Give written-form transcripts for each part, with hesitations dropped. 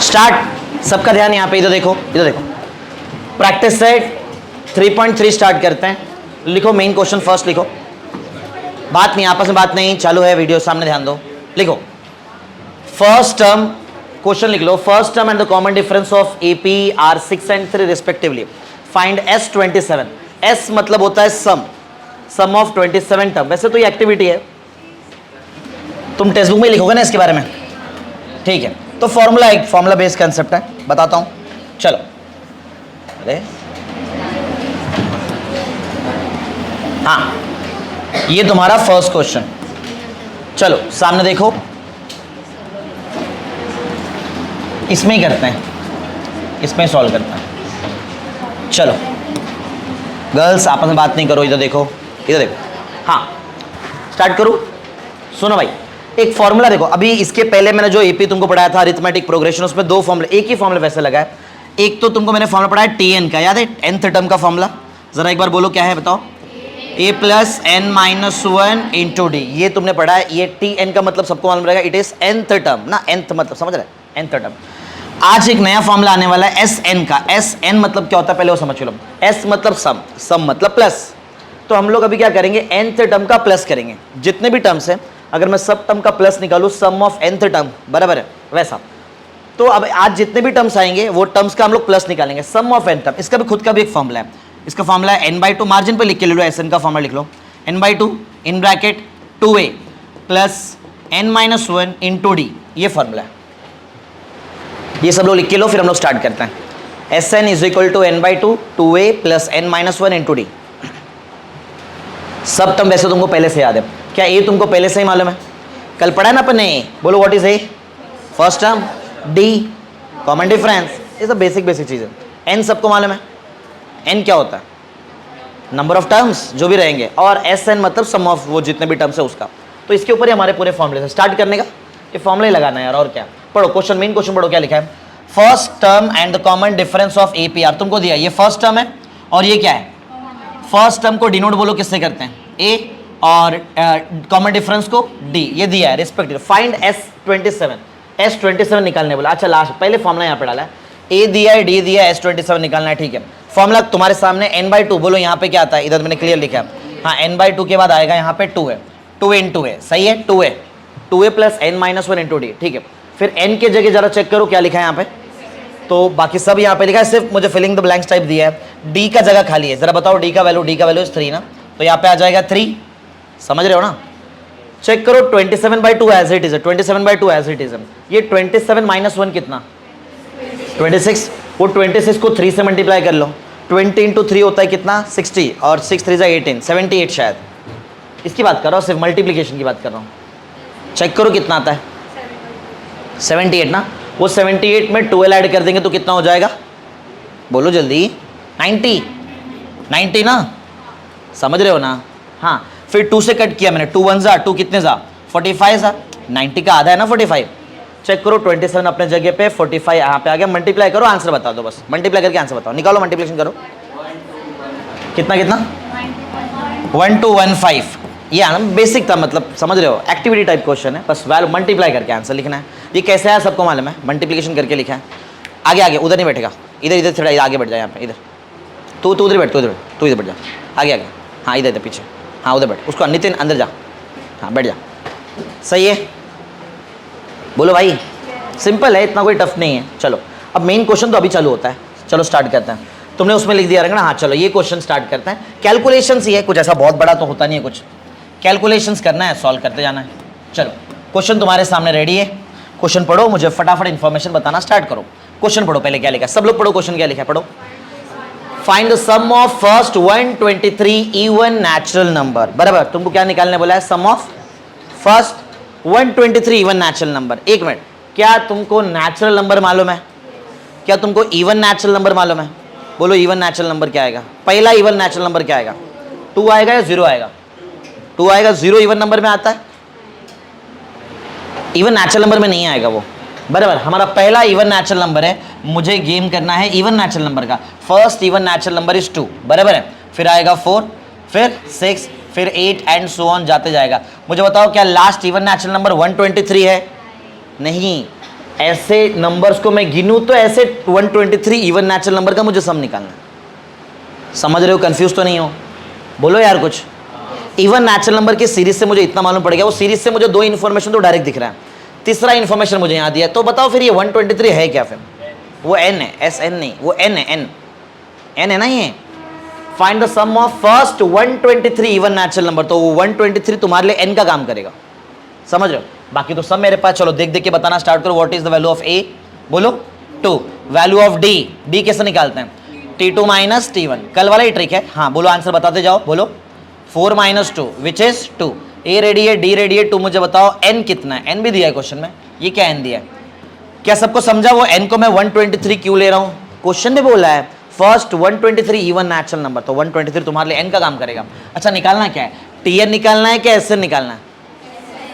Start. सबका ध्यान यहाँ पे, इधर देखो, इधर देखो। प्रैक्टिस सेट 3.3 स्टार्ट करते हैं। लिखो मेन क्वेश्चन फर्स्ट लिखो। बात नहीं, आपस में बात नहीं, चालू है वीडियो, सामने ध्यान दो। लिखो फर्स्ट टर्म, क्वेश्चन लिख लो। First term and the common difference of AP are 6 and 3 respectively. Find S27। S मतलब होता है सम ऑफ 27 टर्म। वैसे तो ये एक्टिविटी है, तुम टेक्स्ट बुक में लिखोगे ना इसके बारे में, ठीक है। तो फॉर्मूला एक फॉर्मूला बेस्ड कंसेप्ट है, बताता हूं। चलो, अरे हाँ, ये तुम्हारा फर्स्ट क्वेश्चन। चलो सामने देखो, इसमें ही करते हैं, इसमें सॉल्व करते हैं। चलो गर्ल्स आपस में बात नहीं करो, इधर देखो, इधर देखो। हाँ स्टार्ट करूं। सुनो भाई, एक फॉर्मूला देखो। अभी इसके पहले मैंने जो AP तुमको पढ़ाया था अरिथमेटिक प्रोग्रेशन, उसमें दो फॉर्मूले, एक ही फॉर्मूला वैसे लगा है। एक तो तुमको मैंने फॉर्मूला पढ़ाया TN का, याद है? nth टर्म का फॉर्मूला, जरा एक बार बोलो क्या है, बताओ। A + n-1 × D, ये तुमने पढ़ा है। ये TN का मतलब सबको मालूम रहेगा, इट इज nth टर्म ना, nth मतलब समझ रहे हैं, nth टर्म। आज एक नया फॉर्मूला आने वाला है SN का। SN मतलब क्या होता है पहले वो समझ लो। S मतलब सम मतलब प्लस। तो हम लोग अभी क्या करेंगे, nth टर्म का प्लस करेंगे। जितने भी टर्म्स हैं, अगर मैं सब टर्म का प्लस निकालूं, सम ऑफ nth टर्म, बराबर है वैसा। तो अब आज जितने भी टर्म्स आएंगे वो टर्म्स का हम लोग प्लस निकालेंगे, सम ऑफ n टर्म। इसका भी खुद का भी एक फॉर्मूला है। इसका फॉर्मूला है n/2, मार्जिन पे लिख के ले लो, SN का फॉर्मूला लिख लो, n/2 in bracket 2a plus n-1 × D, ये फॉर्मूला है। ये सब लोग लिख के लो, फिर हम लोग स्टार्ट करते हैं। SN = n/2 2a plus n-1 × D। सब टर्म वैसे तुमको पहले से याद है। क्या A तुमको पहले से ही मालूम है? कल पढ़ा है ना अपन ने। बोलो what is A? First term, D common difference, ये सब बेसिक चीज़ है। N सबको मालूम है। N क्या होता है? नंबर ऑफ टर्म्स जो भी रहेंगे, और SN मतलब सम ऑफ वो जितने भी टर्म्स है उसका। तो इसके ऊपर ही हमारे पूरे फॉर्मूले से स्टार्ट करने का, ये फॉर्मूला ही लगाना है यार, और क्या। पढ़ो क्वेश्चन, मेन क्वेश्चन पढ़ो, क्या लिखा है। First term and the common difference of APR तुमको दिया, ये फर्स्ट टर्म है और ये क्या है, फर्स्ट टर्म को डिनोट बोलो किससे करते हैं, A, और कॉमन डिफरेंस को D, ये दिया है रिस्पेक्टिव। फाइंड S27 निकालने बोला। अच्छा लास्ट, पहले फॉर्मूला यहाँ पे डाला है, A दिया है, D दिया है, S27 निकालना है, ठीक है। फॉर्मूला तुम्हारे सामने n/2, बोलो यहाँ पे क्या आता है, इधर मैंने क्लियर लिखा है। हाँ, n/2 के बाद आएगा यहाँ पे 2 है, 2 × है, सही है, 2a प्लस n-1 × D, ठीक है। फिर n के जगह जरा चेक करो क्या लिखा है यहाँ पे, तो बाकी सब यहाँ पे लिखा है, सिर्फ मुझे फिलिंग द ब्लैंक्स टाइप दिया है। D का जगह खाली है, जरा बताओ D का वैल्यू इज 3 ना, तो यहाँ पे आ जाएगा 3, समझ रहे हो ना। चेक करो 27/2 एज इट इज है, 27/2 एज इट इज है। ये 27 - 1 कितना, 26। वो 26 को 3 से मल्टीप्लाई कर लो, 20 × 3 होता है कितना, 60, और 6 3 18, 78 शायद। इसकी बात कर रहा हूँ, सिर्फ मल्टीप्लीकेशन की बात कर रहा हूँ। चेक करो कितना आता है, 78 ना। वो 78 में 12 ऐड कर देंगे तो कितना हो जाएगा, बोलो जल्दी, 90 ना, समझ रहे हो ना। हाँ, फिर 2 से कट किया मैंने, 2 1 जा, 2 कितने जा, 45 जा, 90 का आधा है ना 45। चेक करो 27 अपने जगह पे, 45 यहाँ पे आ गया। मल्टीप्लाई करो, आंसर बता दो, बस मल्टीप्लाई करके आंसर बताओ, निकालो, मल्टीप्लिकेशन करो। कितना 1215। ये आना बेसिक था, मतलब समझ रहे हो, एक्टिविटी टाइप क्वेश्चन है, बस वैल्यू मल्टीप्लाई करके आंसर लिखना है। ये कैसे आया सबको मालूम है, मल्टीप्लिकेशन करके लिखा है। आगे उधर नहीं बैठेगा, इधर थोड़ा आगे बैठ जाए, यहाँ पे इधर, तू उधर बैठ, तू इधर बैठ जा, आगे। हाँ इधर पीछे, हाँ उधर बैठ, उसको नितिन अंदर जा, हाँ बैठ जा, सही है। बोलो भाई, सिंपल है, इतना कोई टफ नहीं है। चलो अब मेन क्वेश्चन तो अभी चालू होता है, चलो स्टार्ट करते हैं। तुमने उसमें लिख दिया रहेगा ना, हाँ चलो ये क्वेश्चन स्टार्ट करते हैं। कैलकुलेशंस ही है, कुछ ऐसा बहुत बड़ा तो होता नहीं है, कुछ कैलकुलेशंस करना है, सॉल्व करते जाना है। चलो क्वेश्चन तुम्हारे सामने रेडी है, क्वेश्चन पढ़ो, मुझे फटाफट इन्फॉर्मेशन बताना स्टार्ट करो। क्वेश्चन पढ़ो, पहले क्या लिखा है, सब लोग पढ़ो, क्वेश्चन क्या लिखा है, पढ़ो। Find the sum of first 123 even natural number, बराबर। तुमको क्या निकालने बोला है, sum of first 123 even natural number. एक मिनट, क्या तुमको नेचुरल नंबर मालूम है, क्या तुमको इवन नेचुरल नंबर मालूम है? बोलो इवन नेचुरल नंबर क्या आएगा, पहला इवन नेचुरल नंबर क्या आएगा, 2 आएगा या 0 आएगा, 2 आएगा। 0 इवन नंबर में आता है, इवन नेचुरल नंबर में नहीं आएगा वो, बराबर। हमारा पहला इवन नेचुरल नंबर है, मुझे गेम करना है इवन नेचुरल नंबर का। First even natural number is 2, बराबर है। फिर आएगा 4, फिर 6, फिर 8 एंड सो ऑन जाते जाएगा। मुझे बताओ क्या लास्ट इवन नेचुरल नंबर 123 है? नहीं, ऐसे नंबर्स को मैं गिनूं तो ऐसे 123 इवन नेचुरल नंबर का मुझे सम निकालना है। समझ रहे हो, कंफ्यूज तो नहीं हो? बोलो यार कुछ। इवन नेचुरल नंबर की सीरीज से मुझे इतना मालूम पड़ गया, वो सीरीज से मुझे दो इन्फॉर्मेशन तो डायरेक्ट दिख रहा है, तीसरा इन्फॉर्मेशन मुझे यहाँ दिया, तो बताओ फिर ये 123 है क्या? फिर वो n है, SN नहीं, वो n है, n है ना ये। Find the sum of first 123 even natural number, तो वो 123 तुम्हारे लिए n का काम करेगा, समझ रहे हो? बाकी तो सब मेरे पास। चलो देख देख के बताना स्टार्ट करो। What is the value of a? बोलो 2। वैल्यू ऑफ d कैसे निकालते हैं? T2 माइनस T1, कल वाला ही ट्रिक है। हाँ बोलो, आंसर बताते जाओ। बोलो 4 minus 2 which is 2। a ready है, d रेडी है, 2 मुझे बताओ n कितना है? n भी दिया है क्वेश्चन में, ये क्या n दिया है? क्या सबको समझा? वो n को मैं 123 क्यों ले रहा हूँ? क्वेश्चन में बोला है फर्स्ट 123 इवन नेचुरल नंबर, तो 123 तुम्हारे लिए n का काम करेगा। अच्छा निकालना क्या है? Tn निकालना है क्या Sn निकालना है?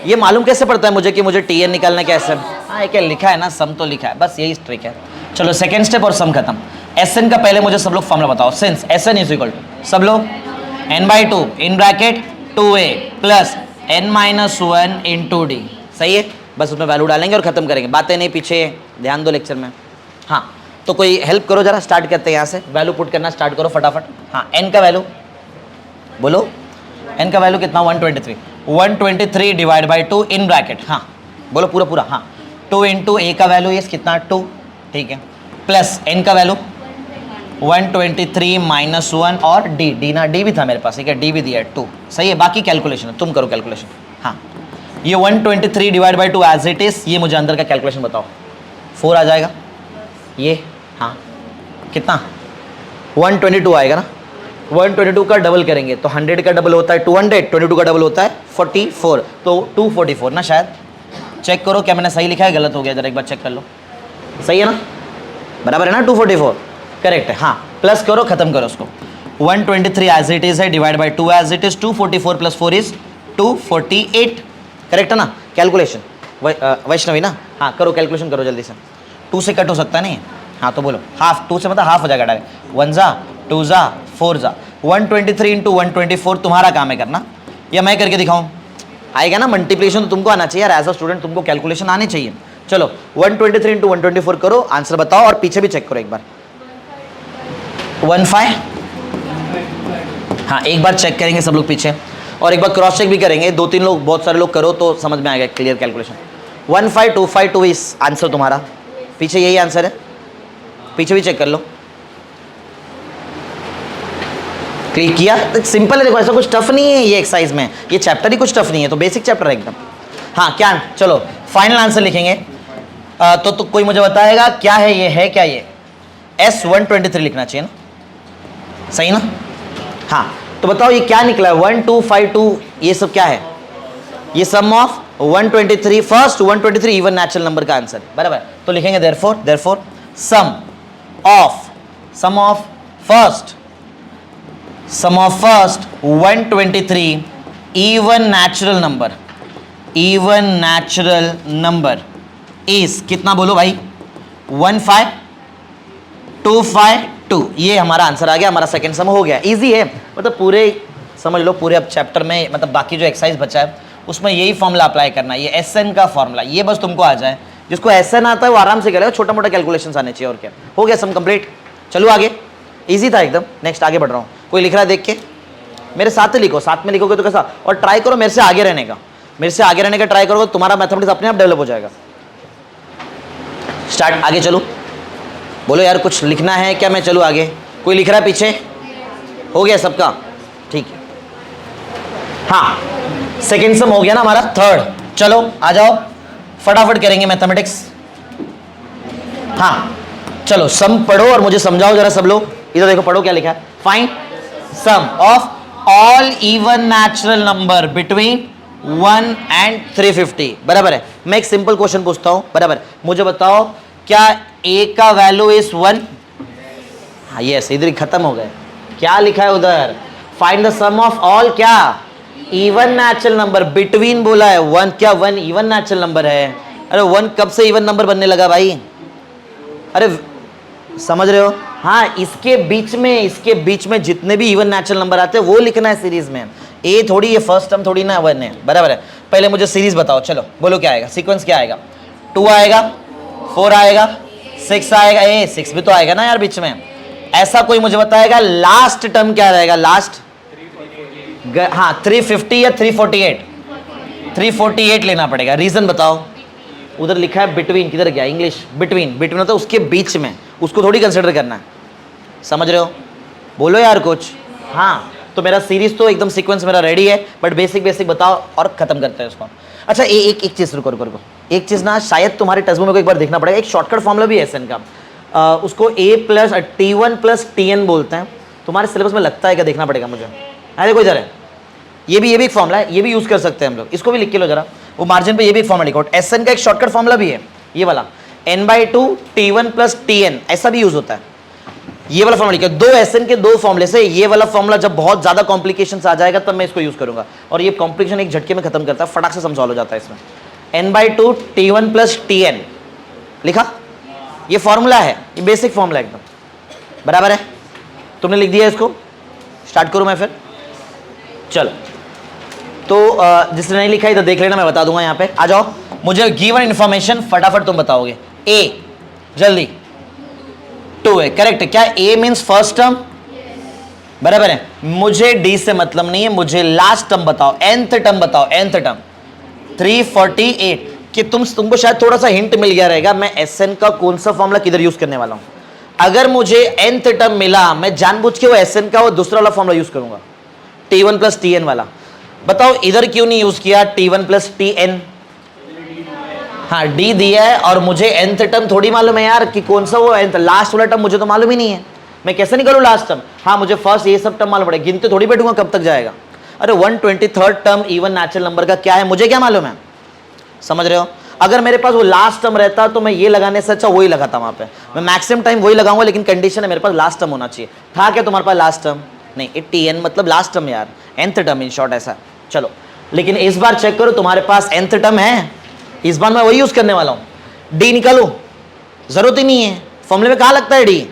ये मालूम कैसे पड़ता है मुझे कि मुझे Tn निकालना है क्या Sn? हाँ ये क्या लिखा है ना, सम तो लिखा है, बस यही ट्रिक है। चलो सेकेंड स्टेप और सम खत्म। Sn का पहले मुझे सब लोग फॉर्मूला बताओ। Since Sn is equal to सब लोग n/2 in bracket 2a plus n-1 into d। सही है, बस उसमें वैल्यू डालेंगे और खत्म करेंगे, बातें नहीं पीछे, ध्यान दो लेक्चर में। हाँ तो कोई हेल्प करो जरा, स्टार्ट करते हैं यहाँ से, वैल्यू पुट करना स्टार्ट करो फटाफट। हाँ n का वैल्यू बोलो, n का वैल्यू कितना? 123 डिवाइड बाई 2 इन ब्रैकेट। हाँ बोलो पूरा पूरा। हाँ 2 इंटू a का वैल्यू इस कितना? 2, ठीक है, प्लस n का वैल्यू 123 माइनस 1 और d ना, d भी था मेरे पास, ठीक है, d भी दिया है 2। सही है, बाकी कैलकुलेशन तुम करो कैलकुलेशन। हाँ ये 123 divide by 2 as it is, ये मुझे अंदर का कैलकुलेशन बताओ। 4 आ जाएगा ये, हाँ कितना? 122 आएगा ना। 122 का डबल करेंगे तो 100 का डबल होता है 200, 22 का डबल होता है 44, तो 244 ना शायद। चेक करो क्या मैंने सही लिखा है, गलत हो गया, जरा एक बार चेक कर लो। सही है ना, बराबर है ना? 244 करेक्ट है। हाँ प्लस करो, खत्म करो उसको। 123 एज इट इज है divide by 2 as it is, 244 plus 4 is 248, correct है ना? कैलकुलेशन वैष्णवी ना? हाँ करो कैलकुलेशन करो जल्दी से, 2 से कट हो सकता नहीं। हाँ तो बोलो हाफ, 2 से मतलब हाफ हो जाएगा डायरेक्ट। 1 जा 2 जा 4 जा, 123 इंटू 124 तुम्हारा काम है करना, या मैं करके दिखाऊं? आएगा ना, मल्टीप्लिकेशन तो तुमको आना चाहिए यार, एज अ स्टूडेंट तुमको कैलकुलेशन आनी चाहिए। चलो 123 इंटू 124 करो, आंसर बताओ, और पीछे भी चेक करो एक बार। 15, हाँ एक बार चेक करेंगे सब लोग पीछे, और एक बार क्रॉस चेक भी करेंगे, 2-3 लोग, बहुत सारे लोग करो तो समझ में आएगा क्लियर कैलकुलेशन। 15252 इस आंसर तुम्हारा, पीछे यही आंसर है, पीछे भी चेक कर लो। क्लिक किया? सिंपल है, देखो ऐसा कुछ टफ नहीं है ये एक्सरसाइज में, ये चैप्टर ही कुछ टफ नहीं है, तो बेसिक चैप्टर है एकदम। हाँ क्या, चलो फाइनल आंसर लिखेंगे। तो कोई मुझे बताएगा क्या है ये, है क्या ये? S123 लिखना चाहिए ना, सही ना? हाँ तो बताओ ये क्या निकला है? 1252 ये सब क्या है? ये sum of 123, first 123 even natural number का आंसर है, बराबर? तो लिखेंगे therefore sum of first 123 even natural number is कितना? बोलो भाई 15252, ये हमारा आंसर आ गया, हमारा सेकंड सम हो गया। इजी है, मतलब पूरे समझ लो, पूरे अब चैप्टर में, मतलब बाकी जो एक्सरसाइज बचा है उसमें यही फॉर्मूला अप्लाई करना है, ये SN का फॉर्मूला, ये बस तुमको आ जाए। जिसको SN आता है वो आराम से करेगा, छोटा मोटा कैलकुलेशन आने चाहिए, और क्या हो गया, सम कंप्लीट। चलो आगे, इजी था एकदम। नेक्स्ट आगे बढ़ रहा हूँ, कोई लिख रहा है देख के? मेरे साथ ही लिखो, साथ में लिखोगे तो कैसा? और ट्राई करो मेरे से आगे रहने का, ट्राई करोगे तो तुम्हारा मैथमेटिक्स अपने आप डेवलप हो जाएगा। स्टार्ट, आगे चलो। बोलो यार कुछ लिखना है क्या? मैं चलूँ आगे? कोई लिख रहा है पीछे? हो गया सबका? ठीक है। हाँ सेकेंड सम हो गया ना हमारा, थर्ड। चलो आ जाओ, फटाफट करेंगे मैथमेटिक्स। हाँ चलो सम पढ़ो और मुझे समझाओ जरा सब लोग। इधर देखो, पढ़ो क्या लिखा है। Find sum of all even natural number between 1 and 350, बराबर है। मैं एक सिंपल क्वेश्चन पूछता हूं, बराबर? मुझे बताओ क्या a का वैल्यू इज 1? हाँ यस, इधर खत्म हो गए। क्या लिखा है उधर? Find the sum of all क्या इवन नेचुरल नंबर बिटवीन बोला है 1, क्या 1 इवन नेचुरल नंबर है? अरे 1 कब से इवन नंबर बनने लगा भाई? अरे समझ रहे हो? हाँ इसके बीच में जितने भी इवन नेचुरल नंबर आते हैं वो लिखना है सीरीज में। ए थोड़ी, ये फर्स्ट टर्म थोड़ी ना 1 है, बराबर है? पहले मुझे सीरीज बताओ, चलो बोलो क्या आएगा, सीक्वेंस क्या आएगा? 2 आएगा, 4 आएगा, 6 आएगा, 6 भी तो आएगा ना यार बीच में। ऐसा कोई मुझे बताएगा लास्ट टर्म क्या रहेगा? लास्ट हाँ 350 या 348? 348 लेना पड़ेगा। रीजन बताओ। उधर लिखा है बिटवीन, किधर गया? इंग्लिश बिटवीन, बिटवीन होता है उसके बीच में, उसको थोड़ी कंसिडर करना है। समझ रहे हो? बोलो यार कुछ। हाँ तो मेरा सीरीज तो एकदम सीक्वेंस मेरा रेडी है, बट बेसिक बेसिक बताओ और खत्म करते हैं उसको। अच्छा एक चीज रुको रुको रुको, एक चीज ना शायद तुम्हारे टेक्स्ट बुक में एक बार देखना पड़ेगा। एक शॉर्टकट फॉर्मूला भी है एसएन का, उसको a plus T1 plus TN बोलते हैं। तुम्हारे सिलेबस में लगता है क्या? देखना पड़ेगा मुझे। अरे कोई जरा, ये भी एक फॉर्मूला है, ये भी यूज कर सकते हैं हम लोग। इसको भी लिख के लो जरा, वो मार्जिन पे ये भी एक फॉर्मूला लिखो। एसएन का एक शॉर्टकट फॉर्मूला भी है ये वाला, n/2 T1 प्लस TN, ऐसा भी यूज होता है। ये वाला फॉर्मूला लिखो। 2 एसएन के 2 फॉर्मूले से ये वाला फॉर्मूला जब बहुत ज्यादा कॉम्प्लिकेशंस आ जाएगा तब मैं इसको यूज करूंगा, और ये कॉम्प्लिकेशन एक झटके में खत्म करता है, फटाक से सॉल्व हो जाता है इसमें। n/2 T1 प्लस TN लिखा, ये फॉर्मूला है, ये बेसिक फॉर्मूला एकदम बराबर है। तुमने लिख दिया इसको, स्टार्ट करूं मैं फिर? चलो तो जिसने नहीं लिखा है तो देख लेना, मैं बता दूंगा। यहाँ पे आ जाओ, मुझे गिवन इन्फॉर्मेशन फटाफट तुम बताओगे। ए जल्दी, 2 है करेक्ट। क्या ए मीन्स फर्स्ट टर्म? बराबर है। मुझे डी से मतलब नहीं है, मुझे लास्ट टर्म बताओ, nth टर्म बताओ, nth टर्म 348। कि तुमको शायद थोड़ा सा हिंट मिल गया रहेगा मैं एसएन का कौन सा फॉर्मूला किधर यूज करने वाला हूं। अगर मुझे nth टर्म मिला, मैं जानबूझ के वो एसएन का वो दूसरा वाला फॉर्मूला यूज करूंगा, T1 प्लस TN वाला। बताओ इधर क्यों नहीं यूज किया T1 प्लस TN? हाँ डी दिया है और मुझे nth टर्म थोड़ी मालूम है यार कि कौन सा वो nth, लास्ट वाला टर्म मुझे तो मालूम ही नहीं है, मैं कैसे निकालूं लास्ट टर्म? हाँ मुझे फर्स्ट ये सब टर्म मालूम पड़ेगा, गिनते थोड़ी बैठूंगा कब तक जाएगा। अरे 123rd term even natural number का क्या है मुझे क्या मालूम है? समझ रहे हो? अगर मेरे पास वो लास्ट टर्म रहता तो मैं ये लगाने से अच्छा वही लगाता, वहां पे मैं मैक्सिमम टाइम वही लगाऊंगा, लेकिन कंडीशन है मेरे पास लास्ट टर्म होना चाहिए। था क्या तुम्हारे पास लास्ट टर्म? नहीं, ये TN मतलब लास्ट टर्म यार, nth टर्म इन शॉर्ट ऐसा। चलो लेकिन इस बार चेक करो तुम्हारे पास nth टर्म है, इस बार मैं वही यूज करने वाला हूं। डी निकालो, जरूरत ही नहीं है, फॉर्मूले में कहां लगता है डी?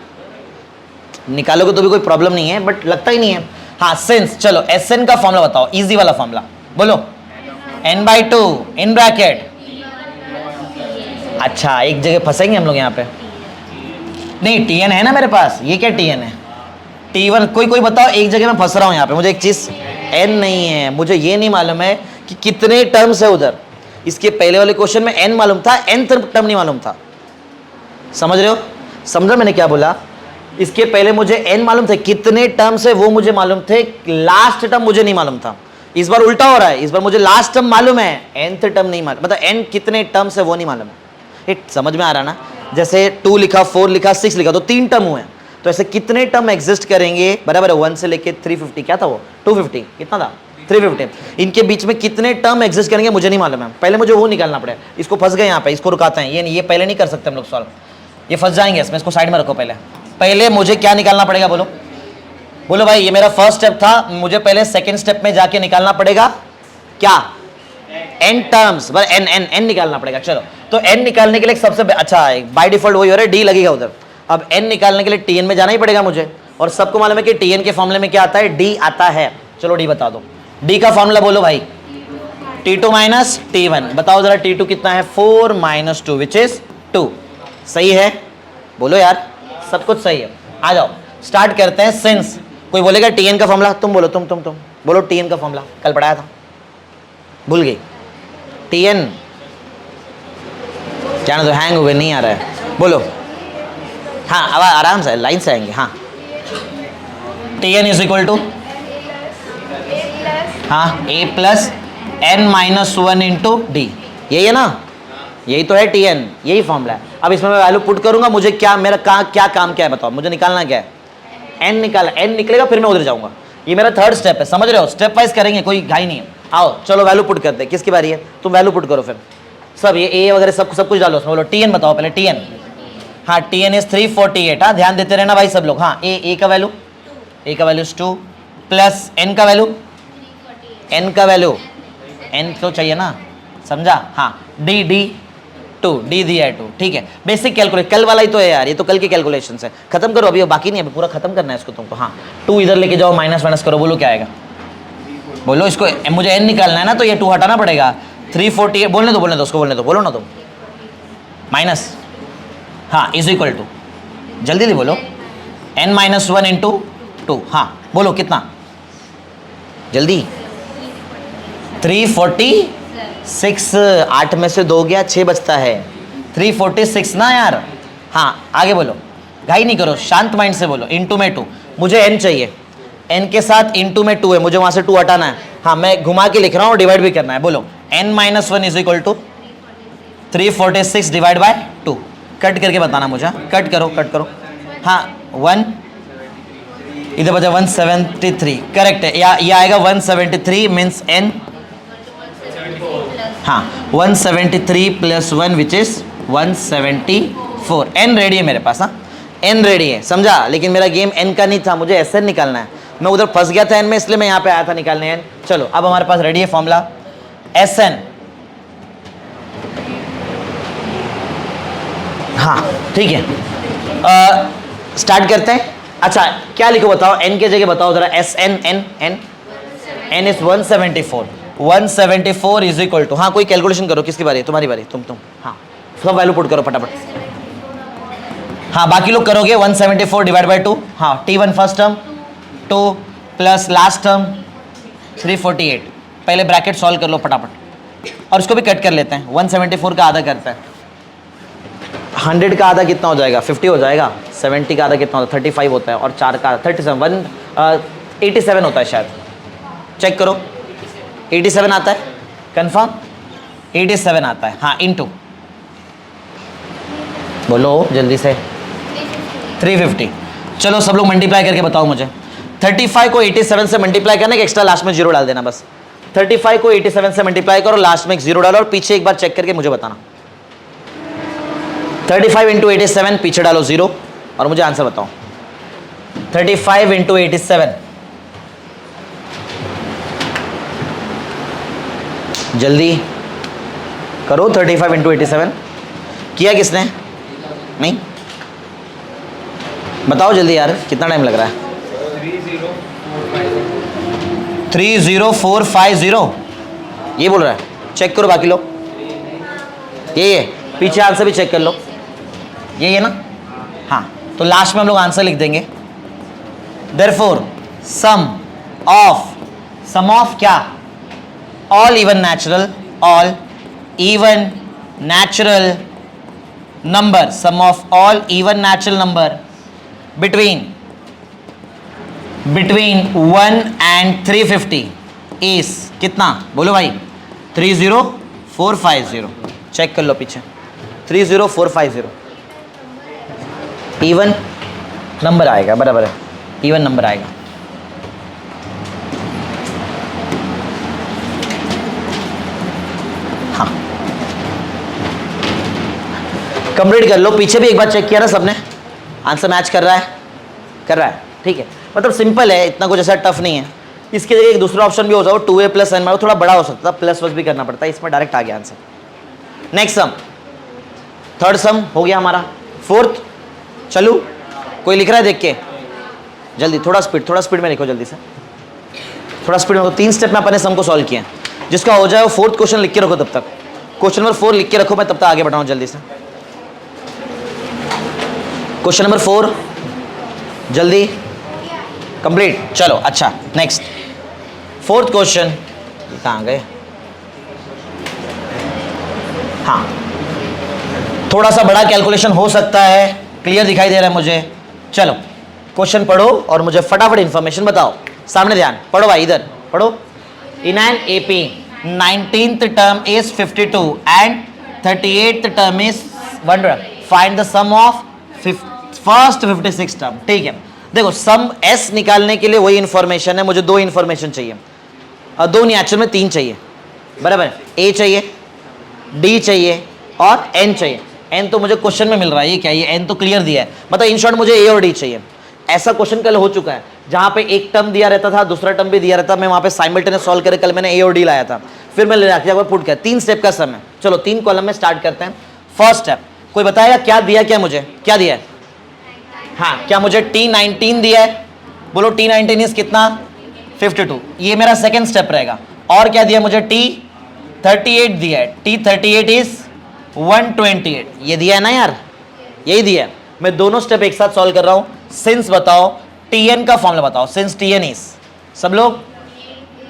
निकालोगे तो भी कोई प्रॉब्लम नहीं है, बट लगता ही नहीं है। हाँ सिंस, चलो एसएन का फॉर्मूला बताओ, इजी वाला फॉर्मूला बोलो। n/2 in bracket. अच्छा एक जगह फंसेंगे हम लोग यहाँ पे। नहीं TN है ना मेरे पास, ये क्या TN है? T1 कोई बताओ, एक जगह मैं फंस रहा हूँ यहाँ पे। मुझे एक चीज n नहीं है, मुझे ये नहीं मालूम है कि कितने टर्म्स है उधर। इसके पहले वाले क्वेश्चन में n मालूम था, nth टर्म नहीं मालूम था। समझ रहे हो? समझ रहे मैंने क्या बोला? इसके पहले मुझे n मालूम थे, कितने टर्म्स है वो मुझे मालूम थे, लास्ट टर्म मुझे नहीं मालूम था। इस बार उल्टा हो रहा है, इस बार मुझे लास्ट टर्म मालूम है, nth टर्म नहीं मालूम, मतलब n कितने टर्म्स है वो नहीं मालूम है। समझ में आ रहा ना? जैसे 2 लिखा, 4 लिखा, 6 लिखा तो 3 टर्म हुए, तो ऐसे कितने टर्म एग्जिस्ट करेंगे? बराबर है 1 से लेके 350, क्या था वो 250, कितना था 350, इनके बीच में कितने टर्म एग्जिस्ट करेंगे मुझे नहीं मालूम है। पहले मुझे वो निकालना पड़ेगा। इसको फंस गए यहाँ पे, इसको रुकाते हैं, ये पहले नहीं कर सकते हम लोग सॉल्व, ये फंस जाएंगे इसमें। इसको साइड में रखो। पहले मुझे क्या निकालना पड़ेगा? बोलो बोलो भाई, ये मेरा फर्स्ट स्टेप था, मुझे पहले सेकंड स्टेप में जाके निकालना पड़ेगा क्या? n टर्म्स, बस n निकालना पड़ेगा। चलो तो n निकालने के लिए सबसे अच्छा बाय डिफॉल्ट वही हो रहा है, d लगेगा उधर। अब n निकालने के लिए TN में जाना ही पड़ेगा मुझे, और सबको मालूम है कि TN के फॉर्मूले में क्या आता है? d आता है। चलो d बता दो, d का फॉर्मूला बोलो भाई, T2 माइनस T1। बताओ जरा T2 कितना है? 4 माइनस 2 विच इज 2। सही है? बोलो यार, सब कुछ सही है। आ जाओ स्टार्ट करते हैं। सिंस कोई बोलेगा TN का फॉर्मूला, तुम बोलो, तुम बोलो TN का फॉर्मूला, कल पढ़ाया था, भूल गई। TN क्या ना, तो हैंग हो गए, नहीं आ रहा है, बोलो। हाँ अब आराम से लाइन से आएंगे। हाँ TN इज इक्वल टू, हाँ a plus n-1 into D, यही है ना? यही तो है TN, यही फॉर्मूला है। अब इसमें मैं वैल्यू पुट करूंगा, मुझे क्या मेरा क्या काम क्या है बताओ, मुझे निकालना क्या है? n निकाला, n निकलेगा फिर मैं उधर जाऊंगा। ये मेरा थर्ड स्टेप है, समझ रहे हो? स्टेप वाइज करेंगे, कोई घाई नहीं है। आओ चलो वैल्यू पुट करते हैं। किसकी बारी है? तुम वैल्यू पुट करो फिर सब, ये a वगैरह सब कुछ डालो उसमें। बोलो TN बताओ पहले, TN। हाँ TN इज 348। हाँ ध्यान देते रहना भाई सब लोग। हाँ a का वैल्यू, a का वैल्यू 2 प्लस n का वैल्यू, n का वैल्यू, n तो चाहिए ना, समझा? हाँ d 2, d दिया है 2, ठीक है। बेसिक कैलकुलेट कल वाला ही तो है यार, ये तो कल के कैलकुलेशन है। खत्म करो अभी, बाकी नहीं है, पूरा खत्म करना है इसको तुमको। हाँ 2 इधर लेके जाओ, माइनस करो, बोलो क्या आएगा? बोलो इसको, मुझे n निकालना है ना, तो ये 2 हटाना पड़ेगा। 348 बोलने दो उसको, बोलने दो, बोलो ना तुम। माइनस हाँ इज इक्वल टू, जल्दी जल्दी बोलो, n minus one into two, हाँ बोलो कितना जल्दी, 346, 8 में से 2 गया 6 बचता है, 346 ना यार। हाँ आगे बोलो, घाई नहीं करो, शांत माइंड से बोलो, इंटू में 2, मुझे n चाहिए, n के साथ इंटू में 2 है, मुझे वहाँ से 2 हटाना है। हाँ मैं घुमा के लिख रहा हूँ और डिवाइड भी करना है, बोलो n minus one is equal to 346 divide by 2, cut करके बताना मुझे, कट करो कट करो। हाँ 1 इधर बचा 173, करेक्ट है, या ये आएगा 173 मीन्स n, हाँ 173 plus 1 which is 174, n ready है मेरे पास, हाँ n रेडी है, समझा। लेकिन मेरा गेम n का नहीं था, मुझे Sn निकालना है, मैं उधर फंस गया था n में, इसलिए मैं यहाँ पे आया था निकालने n। चलो अब हमारे पास रेडी है फॉर्मूला Sn, हाँ ठीक है, स्टार्ट करते हैं। अच्छा क्या लिखो बताओ, n के जगह बताओ जरा, Sn, n is 174, 174 is equal to, हाँ कोई कैलकुलेशन करो, किसकी बारी है, तुम्हारी बारी, तुम, हाँ सब वैल्यू पुट करो फटाफट, हाँ बाकी लोग करोगे, 174 डिवाइड बाय 2, हाँ t1 first term 2 plus last term 348, पहले ब्रैकेट सॉल्व कर लो फटाफट, और इसको भी कट कर लेते हैं, 174 का आधा करता है, 100 का आधा कितना हो जाएगा, 50 हो जाएगा, 70 का आधा कितना होता है, 35 होता है, और 4 का 37, 87 होता है शायद, चेक करो, 87 आता है, कंफर्म 87 आता है, हाँ इनटू, बोलो जल्दी से, 350, चलो सब लोग मल्टीप्लाई करके बताओ मुझे, 35 को 87 से मल्टीप्लाई करने के एक्स्ट्रा लास्ट में 0 डाल देना बस, 35 को 87 से मल्टीप्लाई करो, लास्ट में एक 0 डालो और पीछे एक बार चेक करके मुझे बताना, 35 इंटू 87 पीछे डालो 0 और मुझे आंसर बताओ, 35 इंटू 87, जल्दी करो, 35 इंटू 87 किया किसने, नहीं बताओ जल्दी यार, कितना टाइम लग रहा है, 30450, ये बोल रहा है, चेक करो बाकी लोग, ये पीछे आंसर भी चेक कर लो, यही है ना, हाँ तो लास्ट में हम लोग आंसर लिख देंगे, देयरफॉर सम ऑफ क्या, all even natural number, sum of all even natural number between 1 and 350 is कितना, बोलो भाई, 30450, चेक कर लो पीछे, 30450 इवन नंबर आएगा, बराबर है, इवन नंबर आएगा, हाँ कंप्लीट कर लो, पीछे भी एक बार चेक किया ना सबने, आंसर मैच कर रहा है, ठीक है, मतलब सिंपल है, इतना कुछ ऐसा टफ नहीं है। इसके जगह एक दूसरा ऑप्शन भी हो जाओ, 2a प्लस n, थोड़ा बड़ा हो सकता है, प्लस वस भी करना पड़ता है, इसमें डायरेक्ट आ गया आंसर। नेक्स्ट सम, थर्ड सम हो गया हमारा, फोर्थ, चलो कोई लिख रहा है देख के, जल्दी थोड़ा स्पीड में लिखो, जल्दी से थोड़ा स्पीड में, 3 स्टेप में अपने सम को सॉल्व किया, जिसका हो जाए वो फोर्थ क्वेश्चन लिख के रखो, तब तक क्वेश्चन नंबर 4 लिख के रखो, मैं तब तक आगे बढ़ाऊँ जल्दी से। क्वेश्चन नंबर 4 जल्दी कंप्लीट, चलो अच्छा नेक्स्ट, फोर्थ क्वेश्चन, कहाँ गए, हाँ थोड़ा सा बड़ा कैलकुलेशन हो सकता है, क्लियर दिखाई दे रहा है मुझे, चलो क्वेश्चन पढ़ो और मुझे फटाफट इंफॉर्मेशन बताओ, सामने ध्यान, पढ़ो भाई इधर पढ़ो, in an AP 19th term is 52 and 38th term is 100, find the sum of first 56 term, ठीक है। देखो सम एस निकालने के लिए वही इंफॉर्मेशन है, मुझे 2 इंफॉर्मेशन चाहिए, और 2 नहीं एक्चुअल में 3 चाहिए, बराबर, ए चाहिए, डी चाहिए और एन चाहिए। एन तो मुझे क्वेश्चन में मिल रहा है, ये क्या, ये एन तो क्लियर दिया है, मतलब इन शॉर्ट मुझे ए और डी चाहिए। ऐसा क्वेश्चन कल हो चुका है जहां पे एक टर्म दिया रहता था, दूसरा टर्म भी दिया रहता, मैं वहां पे साइमल्टेनियस सॉल्व करे, कल मैंने ए और डी लाया था, फिर मैं ले जाकर पुट किया, 3 स्टेप का सम है। चलो 3 कॉलम में स्टार्ट करते हैं। फर्स्ट स्टेप, कोई बताएगा क्या दिया, क्या मुझे क्या दिया है, हाँ क्या मुझे T19 दिया है, बोलो T19 इज कितना, 52, ये मेरा सेकेंड स्टेप रहेगा। और क्या दिया मुझे, T38 दिया है, T38 इज 128, ये दिया है ना यार, यही दिया है। मैं दोनों स्टेप एक साथ सॉल्व कर रहा हूं। सिंस बताओ, टीएन का फॉर्मूला बताओ। सिंस टीएन इज, सब लोग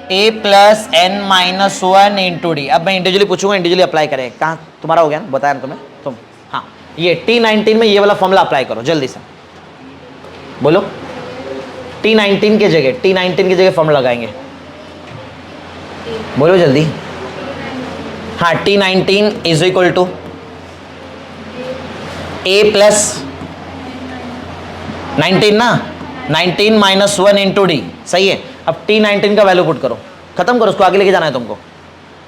a plus N minus one into d. अब मैं इंडिविजुअली पूछूंगा, इंडिविजुअली अप्लाई करें। कहाँ तुम्हारा हो गया ना, बताया ना तुम्हें तुम। हाँ, ये T19 में ये वाला फॉर्मूला अप्लाई करो जल्दी से, बोलो। T19 के जगह, T19 की जगह फॉर्मूला लगाएंगे, बोलो जल्दी। हाँ, T19 is equal to a plus 19 ना, 19 माइनस वन इंटू डी, सही है। अब T19 का वैल्यू पुट करो, खत्म करो उसको, आगे लेके जाना है तुमको,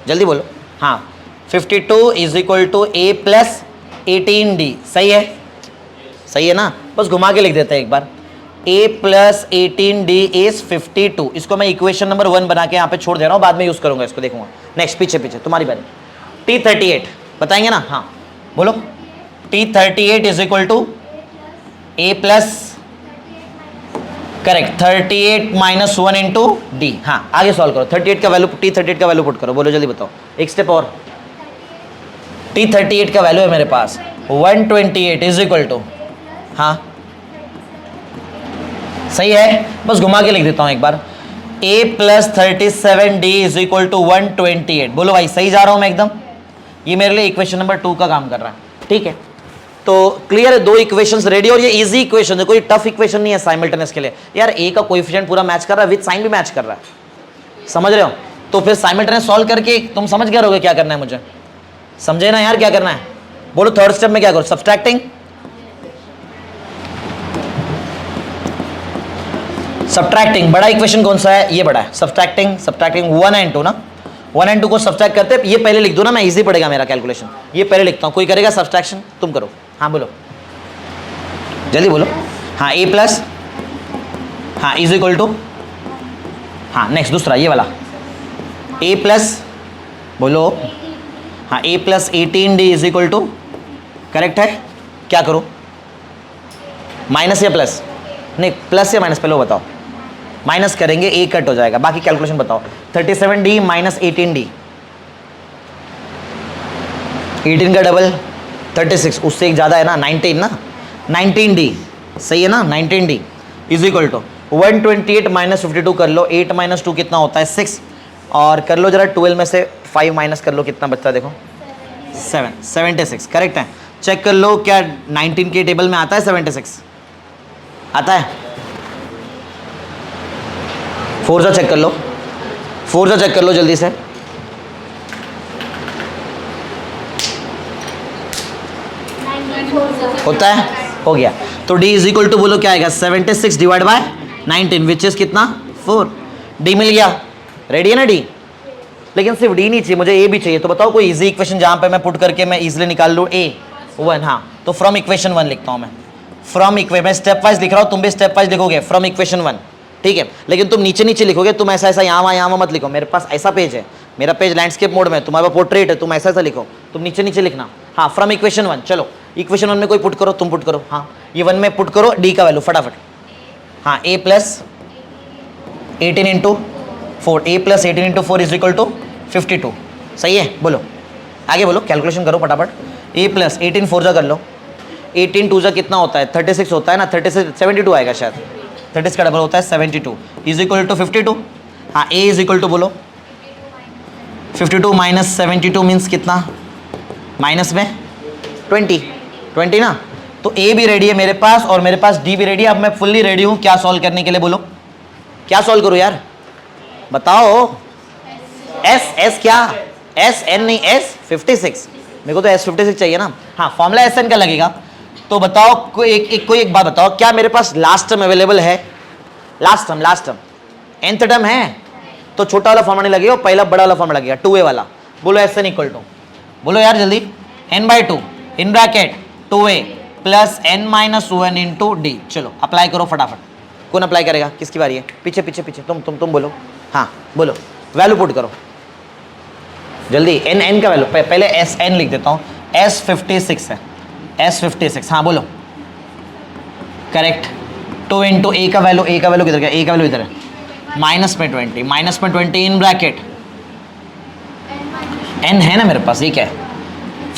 जल्दी बोलो। हाँ, 52 is equal to a plus 18d, सही है, सही है ना। बस घुमा के लिख देते हैं एक बार, a प्लस 18d इज 52। इसको मैं इक्वेशन नंबर 1 बना के यहाँ पे छोड़ दे रहा हूँ, बाद में यूज करूंगा इसको, देखूंगा। नेक्स्ट, पीछे पीछे तुम्हारी बारी। T38 बताएंगे ना, हाँ बोलो। T38 is equal to a plus, correct, 38 minus one into D. हाँ, आगे सॉल्व करो। 38 का वैल्यू, T38 का वैल्यू पुट करो, बोलो जल्दी बताओ। एक स्टेप और, T38 का वैल्यू है मेरे पास 128 इज इक्वल टू, हाँ सही है, बस घुमा के लिख देता हूं एक बार, a plus 37d is equal to 128। बोलो भाई, सही जा रहा हूं मैं एकदम? ये मेरे लिए इक्वेशन नंबर 2 का काम कर रहा है, ठीक है। तो क्लियर है, दो इक्वेशंस रेडी, और ये इजी इक्वेशन है, कोई टफ इक्वेशन नहीं है साइमल्टेनियस के लिए। यार ए का कोएफिशिएंट पूरा मैच कर रहा है, विद साइन भी मैच कर रहा है, समझ रहे हो? तो फिर साइमल्टेनियस सॉल्व करके तुम समझ गए रहोगे क्या करना है मुझे, समझे ना यार क्या करना है? बोलो थर्ड स्टेप में क्या करो, सब्सट्रैक्टिंग। सब्सट्रैक्टिंग बड़ा इक्वेशन कौन सा है? ये बड़ा है। सब्सट्रैक्टिंग, सब्सट्रैक्टिंग 1 एंड 2 ना, 1 एंड 2 को सब्सट्रैक्ट करते हैं। ये पहले लिख दो ना, मैं इजी पड़ेगा मेरा कैलकुलेशन। ये पहले लिखता हूँ, कोई करेगा सब्सट्रैक्शन? तुम करो, हाँ बोलो जल्दी बोलो। हाँ, a प्लस, हाँ इज इक्वल टू, हाँ नेक्स्ट दूसरा ये वाला, a प्लस, बोलो हाँ a plus 18d is equal to, correct है। क्या करो, माइनस या प्लस? नहीं, प्लस या माइनस पहले वो बताओ। माइनस करेंगे, a कट हो जाएगा, बाकी कैलकुलेशन बताओ। 37d माइनस 18d, 18 का डबल 36, उससे एक ज़्यादा है ना, 19 ना, 19d सही है ना, 19d is equal to 128 minus 52 कर लो, 8 माइनस 2 कितना होता है 6, और कर लो जरा 12 में से 5 माइनस कर लो, कितना बचता है देखो 7, 76 करेक्ट है। चेक कर लो क्या 19 के टेबल में आता है 76? आता है? 4 से चेक कर लो, 4 से चेक कर लो जल्दी से। होता है, हो गया। तो d इज इक्वल टू बोलो क्या आएगा, 76 डिवाइड बाय 19 विच इज कितना 4। d मिल गया, रेडी है ना d? लेकिन सिर्फ d नहीं चाहिए मुझे, a भी चाहिए। तो बताओ कोई इजी इक्वेशन जहां पे मैं पुट करके मैं इजीली निकाल लूँ a 1। हाँ, तो फ्रॉम इक्वेशन 1 लिखता हूँ मैं, फ्रॉम इक्वेशन, मैं स्टेप वाइज लिख रहा हूँ, तुम भी स्टेप वाइज लिखोगे फ्रॉम इक्वेशन 1, ठीक है। लेकिन तुम नीचे नीचे लिखोगे, तुम ऐसा ऐसा यहाँ मत लिखो। मेरे पास ऐसा पेज है, मेरा पेज लैंडस्केप मोड में, तुम्हारा पोर्ट्रेट है, तुम ऐसा ऐसा लिखो, तुम नीचे नीचे लिखना। हाँ, फ्रॉम इक्वेशन 1, चलो इक्वेशन 1 में कोई पुट करो, तुम पुट करो। हाँ, ये 1 में पुट करो d का वैल्यू फटाफट। हाँ, a plus 18 into 4, a plus 18 into 4 is equal to 52, सही है। बोलो आगे, बोलो कैलकुलेशन करो फटाफट। a प्लस 18 4 जा कर लो, 18 2 जा कितना होता है 36 होता है ना, 36 72 आएगा शायद, 30 का डबल होता है 72 इज इक्वल टू 52। हाँ, a इज इक्वल टू बोलो 52 माइनस 72 मीन्स कितना, माइनस में 20 ना। तो a भी रेडी है मेरे पास और मेरे पास d भी रेडी है। अब मैं फुल्ली रेडी हूँ क्या सॉल्व करने के लिए, बोलो क्या सॉल्व करूँ यार, बताओ। s क्या, SN नहीं S56, मेरे को तो S56 चाहिए ना। हाँ, फॉर्मूला SN का लगेगा। तो बताओ कोई एक बात बताओ, क्या मेरे पास लास्ट टर्म अवेलेबल है? लास्ट टर्म nth टर्म है, तो छोटा वाला फॉर्मूला नहीं लगेगा, पहला बड़ा वाला फॉर्मूला लगेगा 2a वाला। बोलो SN इक्वल टू, बोलो यार जल्दी, n/2 in bracket 2a plus n minus 1 into D. चलो अप्लाई करो फटाफट। कौन अप्लाई करेगा, किसकी बारी है? पीछे पीछे पीछे, तुम बोलो। हाँ बोलो, वैल्यू पुट करो जल्दी। n का वैल्यू पहले SN लिख देता हूँ, S56 है, S56। हाँ बोलो, करेक्ट। 2 इंटू a का वैल्यू किधर गया, a का वैल्यू इधर है, माइनस में 20 इन ब्रैकेट n है ना मेरे पास, ये क्या है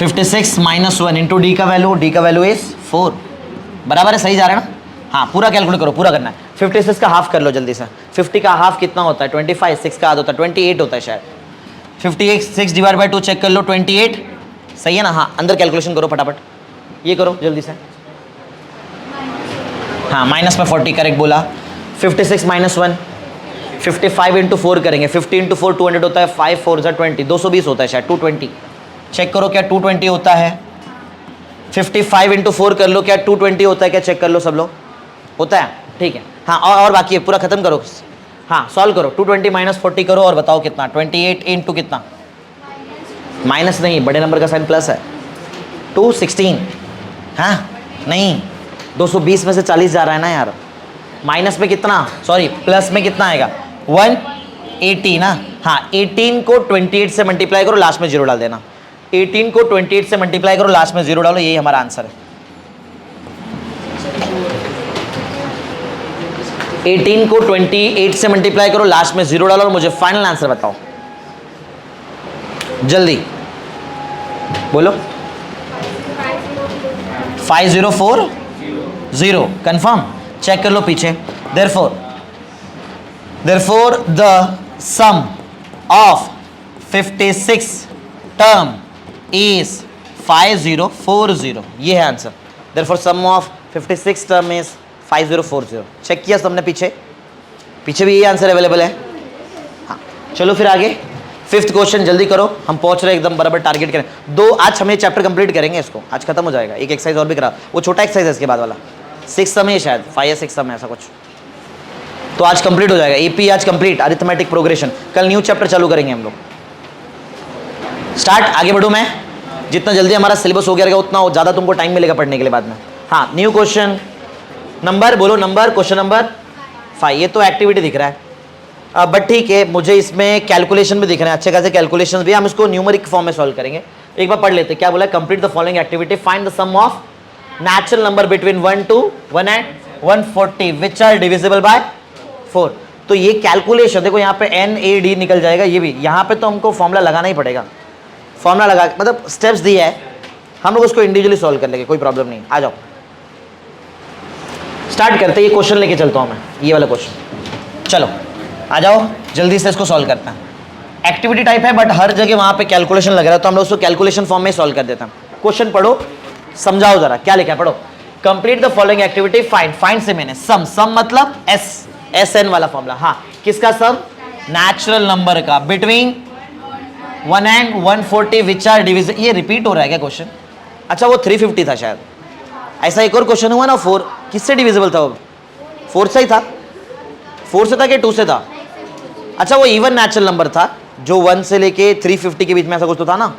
56 माइनस 1 इंटू डी का वैल्यू इज 4, बराबर है, सही जा रहा है ना? हाँ, पूरा कैलकुलेट करो, पूरा करना है। 56 का हाफ कर लो जल्दी से। 50 का हाफ कितना होता है? 25, 6 का आधा होता है 28 होता है शायद। 58 6 डिवाइड बाई 2 चेक कर लो, 28 सही है ना? हाँ, अंदर कैलकुलेशन करो फटाफट, ये करो जल्दी से। हाँ, माइनस में 40 करेक्ट बोला। 56 माइनस 1, 55 इंटू 4 करेंगे। 50 इंटू 4 200 होता है, 5 4 जा 20, 220 होता है शायद, 220 चेक करो क्या 220 होता है। 55 इंटू 4 कर लो, क्या 220 होता है क्या? चेक कर लो सब लोग, होता है, ठीक है। हाँ, और बाकी है, पूरा खत्म करो। हाँ, सॉल्व करो। 220 माइनस 40 करो और बताओ कितना? 28 इंटू कितना? माइनस नहीं, बड़े नंबर का साइन प्लस है। 216, हाँ नहीं, 220 में से 40 जा रहा है ना यार। माइनस में कितना, सॉरी प्लस में कितना आएगा? 180 ना। हाँ, 18 को 28 से मल्टीप्लाई करो, लास्ट में जीरो डाल देना। 18 को 28 से मल्टीप्लाई करो, लास्ट में जीरो डालो, यही हमारा आंसर है। 18 को 28 से मल्टीप्लाई करो, लास्ट में जीरो डालो और मुझे फाइनल आंसर बताओ जल्दी बोलो। 5040 कंफर्म, चेक कर लो पीछे। therefore the sum of 56 term is 5040, ये है आंसर। therefore sum of 56 term is 5040। Check किया सबने? पीछे भी यही आंसर अवेलेबल है। हाँ, चलो फिर आगे। 5th क्वेश्चन जल्दी करो, हम पहुंच रहे एकदम बराबर टारगेट करें। आज हम ये चैप्टर कंप्लीट करेंगे, इसको आज खत्म हो जाएगा। एक एक्सरसाइज और भी करा, वो छोटा एक्सरसाइज है इसके बाद वाला, 6 सम है शायद, 5 या 6 सम है ऐसा कुछ, तो आज कंप्लीट हो जाएगा। एपी आज कंप्लीट, अरिथमेटिक प्रोग्रेशन। कल न्यू चैप्टर चालू करेंगे हम लोग। स्टार्ट, आगे बढ़ूँ मैं। जितना जल्दी हमारा सिलेबस हो गया उतना ज़्यादा तुमको टाइम मिलेगा पढ़ने के लिए बाद में। हाँ, न्यू क्वेश्चन नंबर बोलो, नंबर क्वेश्चन नंबर 5। ये तो एक्टिविटी दिख रहा है बट ठीक है, मुझे इसमें कैलकुलेशन भी दिख रहे हैं, अच्छे खासे कैलकुलेशन भी। हम इसको न्यूमेरिक फॉर्म में सॉल्व करेंगे। एक बार पढ़ लेते, क्या बोला? Complete the following activity, find the sum of natural number between 1 to 1 and 140 which are divisible by 4। तो ये कैलकुलेशन देखो, यहाँ पे NAD निकल जाएगा, ये भी यहाँ पे तो हमको फॉर्मूला लगाना ही पड़ेगा। फॉर्मूला लगा, मतलब स्टेप्स दिया है, हम लोग उसको इंडिविजुअली सॉल्व कर लेंगे, कोई प्रॉब्लम नहीं। आ जाओ स्टार्ट करते हैं। ये क्वेश्चन लेके चलता हूँ मैं, ये वाला क्वेश्चन। चलो आ जाओ जल्दी से इसको सॉल्व करते हैं। एक्टिविटी टाइप है बट हर जगह वहाँ पे कैलकुलेशन लग रहा है, तो हम लोग उसको कैलकुलेशन फॉर्म में सॉल्व कर देते हैं। क्वेश्चन पढ़ो, समझाओ जरा क्या लिखा है, पढ़ो। Complete the following activity, find से मैंने सम मतलब SN वाला फॉर्मूला। हाँ, किसका सम? नेचुरल नंबर का between 1 and 140 which are divisible. ये रिपीट हो रहा है क्या क्वेश्चन? अच्छा, वो 350 था शायद। ऐसा एक और क्वेश्चन हुआ ना, 4 किससे डिविजिबल था? वो 4 से ही था। 4 से था कि 2 से था? अच्छा, वो इवन नेचुरल नंबर था जो 1 से लेके 350 के बीच में, ऐसा कुछ तो था ना।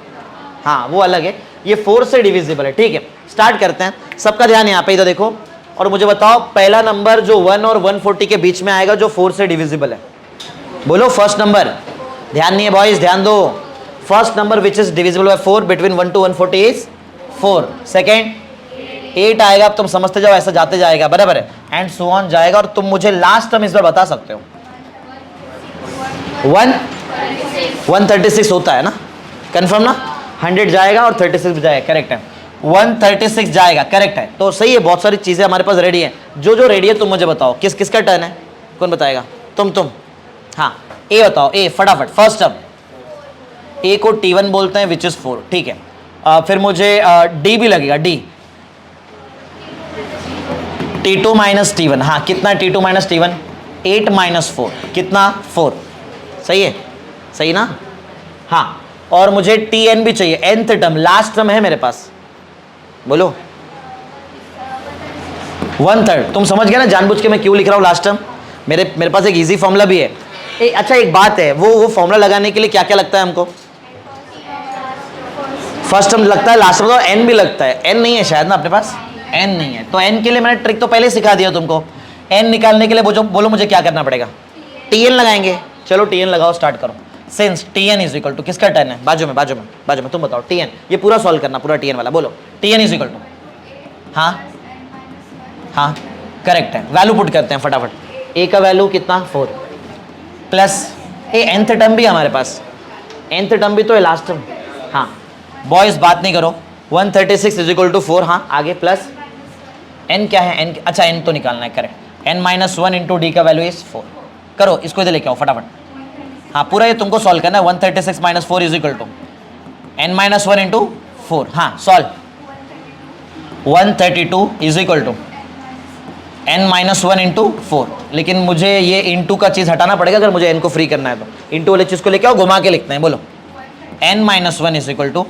हाँ, वो अलग है, ये 4 से डिविजिबल है। ठीक है, स्टार्ट करते हैं। सबका ध्यान यहाँ पे, इधर देखो और मुझे बताओ पहला नंबर जो 1 और 140 के बीच में आएगा जो 4 से डिविजिबल है, बोलो फर्स्ट नंबर। ध्यान नहीं है बॉयज, ध्यान दो। First number which is divisible by 4 between 1 to 140 is 4। Second 8 आएगा, अब तुम समझते जाओ, ऐसा जाते जाएगा, बराबर है, एंड सो ऑन जाएगा। और तुम मुझे लास्ट टर्म इस बार बता सकते हो। 136 होता है ना, कंफर्म ना? 100 जाएगा और 36 भी जाएगा, करेक्ट है। 136 जाएगा, करेक्ट है। तो सही है, बहुत सारी चीजें हमारे पास रेडी है। जो रेडी है तुम मुझे बताओ, किसका टर्न है? कौन बताएगा? तुम। हाँ, ए बताओ, ए फटाफट। फर्स्ट टर्म ए को T1 बोलते हैं विच इज 4, ठीक है। फिर मुझे डी भी लगेगा, डी T2 माइनस T1। हाँ, कितना T2 माइनस T1? 8 माइनस 4 कितना? 4। सही है, सही ना? हाँ, और मुझे Tn भी चाहिए, nth टर्म, लास्ट टर्म है मेरे पास, बोलो 1/3। तुम समझ गए ना जानबूझ के मैं क्यों लिख रहा हूँ लास्ट टर्म? मेरे पास एक इजी फॉर्मूला भी है। अच्छा एक बात है, वो फॉर्मूला लगाने के लिए क्या क्या लगता है हमको? फर्स्ट टर्म लगता है, लास्ट टर्म n भी लगता है। n नहीं है शायद ना अपने पास, n नहीं है, तो n के लिए मैंने ट्रिक तो पहले सिखा दिया तुमको। n निकालने के लिए बोलो मुझे क्या करना पड़ेगा? Tn लगाएंगे। चलो Tn लगाओ, स्टार्ट करो। Since Tn is equal to, किसका टर्न है? बाजू में तुम बताओ। Tn, ये पूरा सॉल्व करना, पूरा Tn वाला बोलो। Tn इज इक्वल टू, हाँ करेक्ट है। वैल्यू पुट करते हैं फटाफट। a का वैल्यू कितना? 4 प्लस nth टर्म भी हमारे पास, nth टर्म भी तो है लास्ट टर्म। हाँ, बॉयज बात नहीं करो। 136 इज इक्वल टू 4, हाँ आगे प्लस n क्या है, n अच्छा n तो निकालना है, correct. n minus 1 into D का वैल्यू इज 4। करो इसको इधर लेके आओ फटाफट, हाँ पूरा ये तुमको सॉल्व करना है। 136 minus 4 is equal to n minus 1 into 4, हाँ solve. 132 is equal to n minus 1 into 4, लेकिन मुझे ये इंटू का चीज़ हटाना पड़ेगा अगर मुझे n को फ्री करना है तो। इंटू वाले चीज़ को लेके आओ, घुमा के लिखते हैं, बोलो n minus 1 is equal to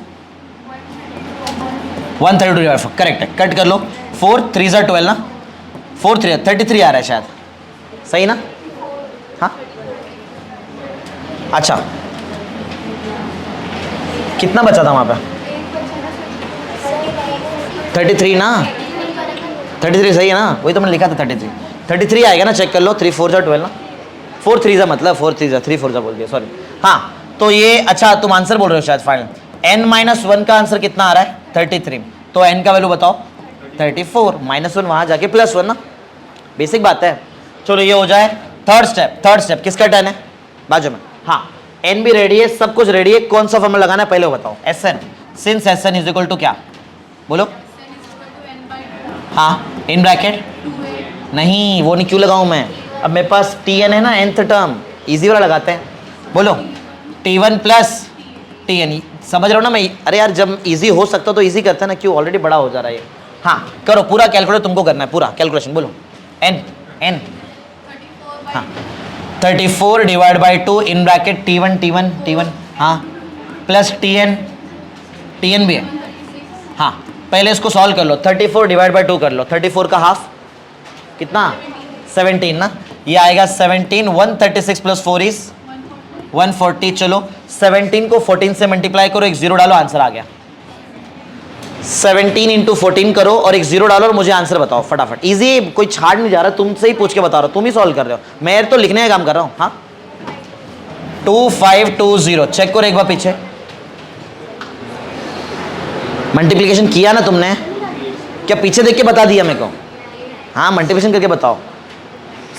132, correct है, कट कर लो। 4 3 ज़ा 12 ना, 4 3 33 आ रहा है शायद, सही ना? हाँ अच्छा, कितना बचा था वहाँ पे? 33 ना, 33 सही है ना, वही तो मैंने लिखा था 33 आएगा ना, चेक कर लो। 3 4 ज़ा 12 ना, 4 3 ज़ा मतलब 4 3 ज़ा 3 4 ज़ा बोल दिया, सॉरी। हाँ तो ये अच्छा तुम आंसर बोल रहे हो शायद फाइनल। n माइनस 1 का आंसर कितना आ रहा है? 33। तो n का वैल्यू बताओ 34, माइनस 1 वहाँ जाके प्लस 1 ना, बेसिक बात है। चलो ये हो जाए। थर्ड स्टेप किसका टर्न है? बाजू में, हाँ n भी रेडी है, सब कुछ रेडी है, कौन सा फॉर्मूला लगाना है पहले वो बताओ। Sn, since Sn is equal to क्या, बोलो? हाँ इन ब्रैकेट, नहीं वो नहीं, क्यों लगाऊं मैं, अब मेरे पास Tn है ना, nth टर्म, इजी वाला लगाते हैं, बोलो T1 प्लस Tn, समझ रहे हो ना मैं? अरे यार जब इजी हो सकता तो इजी करते हैं ना, क्यों ऑलरेडी बड़ा हो जा रहा है ये। हाँ करो पूरा कैलकुलेट, तुमको करना है पूरा कैलकुलेशन, बोलो n हाँ 34 divide by 2 in bracket T1 हाँ प्लस Tn भी है, हाँ पहले इसको सॉल्व कर लो। 34 डिवाइड बाई 2 कर लो, 34 का हाफ कितना, 17 ना, ये आएगा 17। 136 प्लस 4 इज 140। चलो 17 को 14 से मल्टीप्लाई करो, एक जीरो डालो, आंसर आ गया। 17 इंटू 14 करो और एक जीरो डालो और मुझे आंसर बताओ फटाफट। इजी, कोई छाड़ नहीं जा रहा, तुमसे ही पूछ के बता रहा हूं, तुम ही सॉल्व कर रहे हो, मैं तो लिखने का काम कर रहा हूं। हाँ 2520, चेक करो एक बार पीछे, मल्टीप्लिकेशन किया ना तुमने, क्या पीछे देख के बता दिया मेरे को? हाँ मल्टीप्लिकेशन करके बताओ।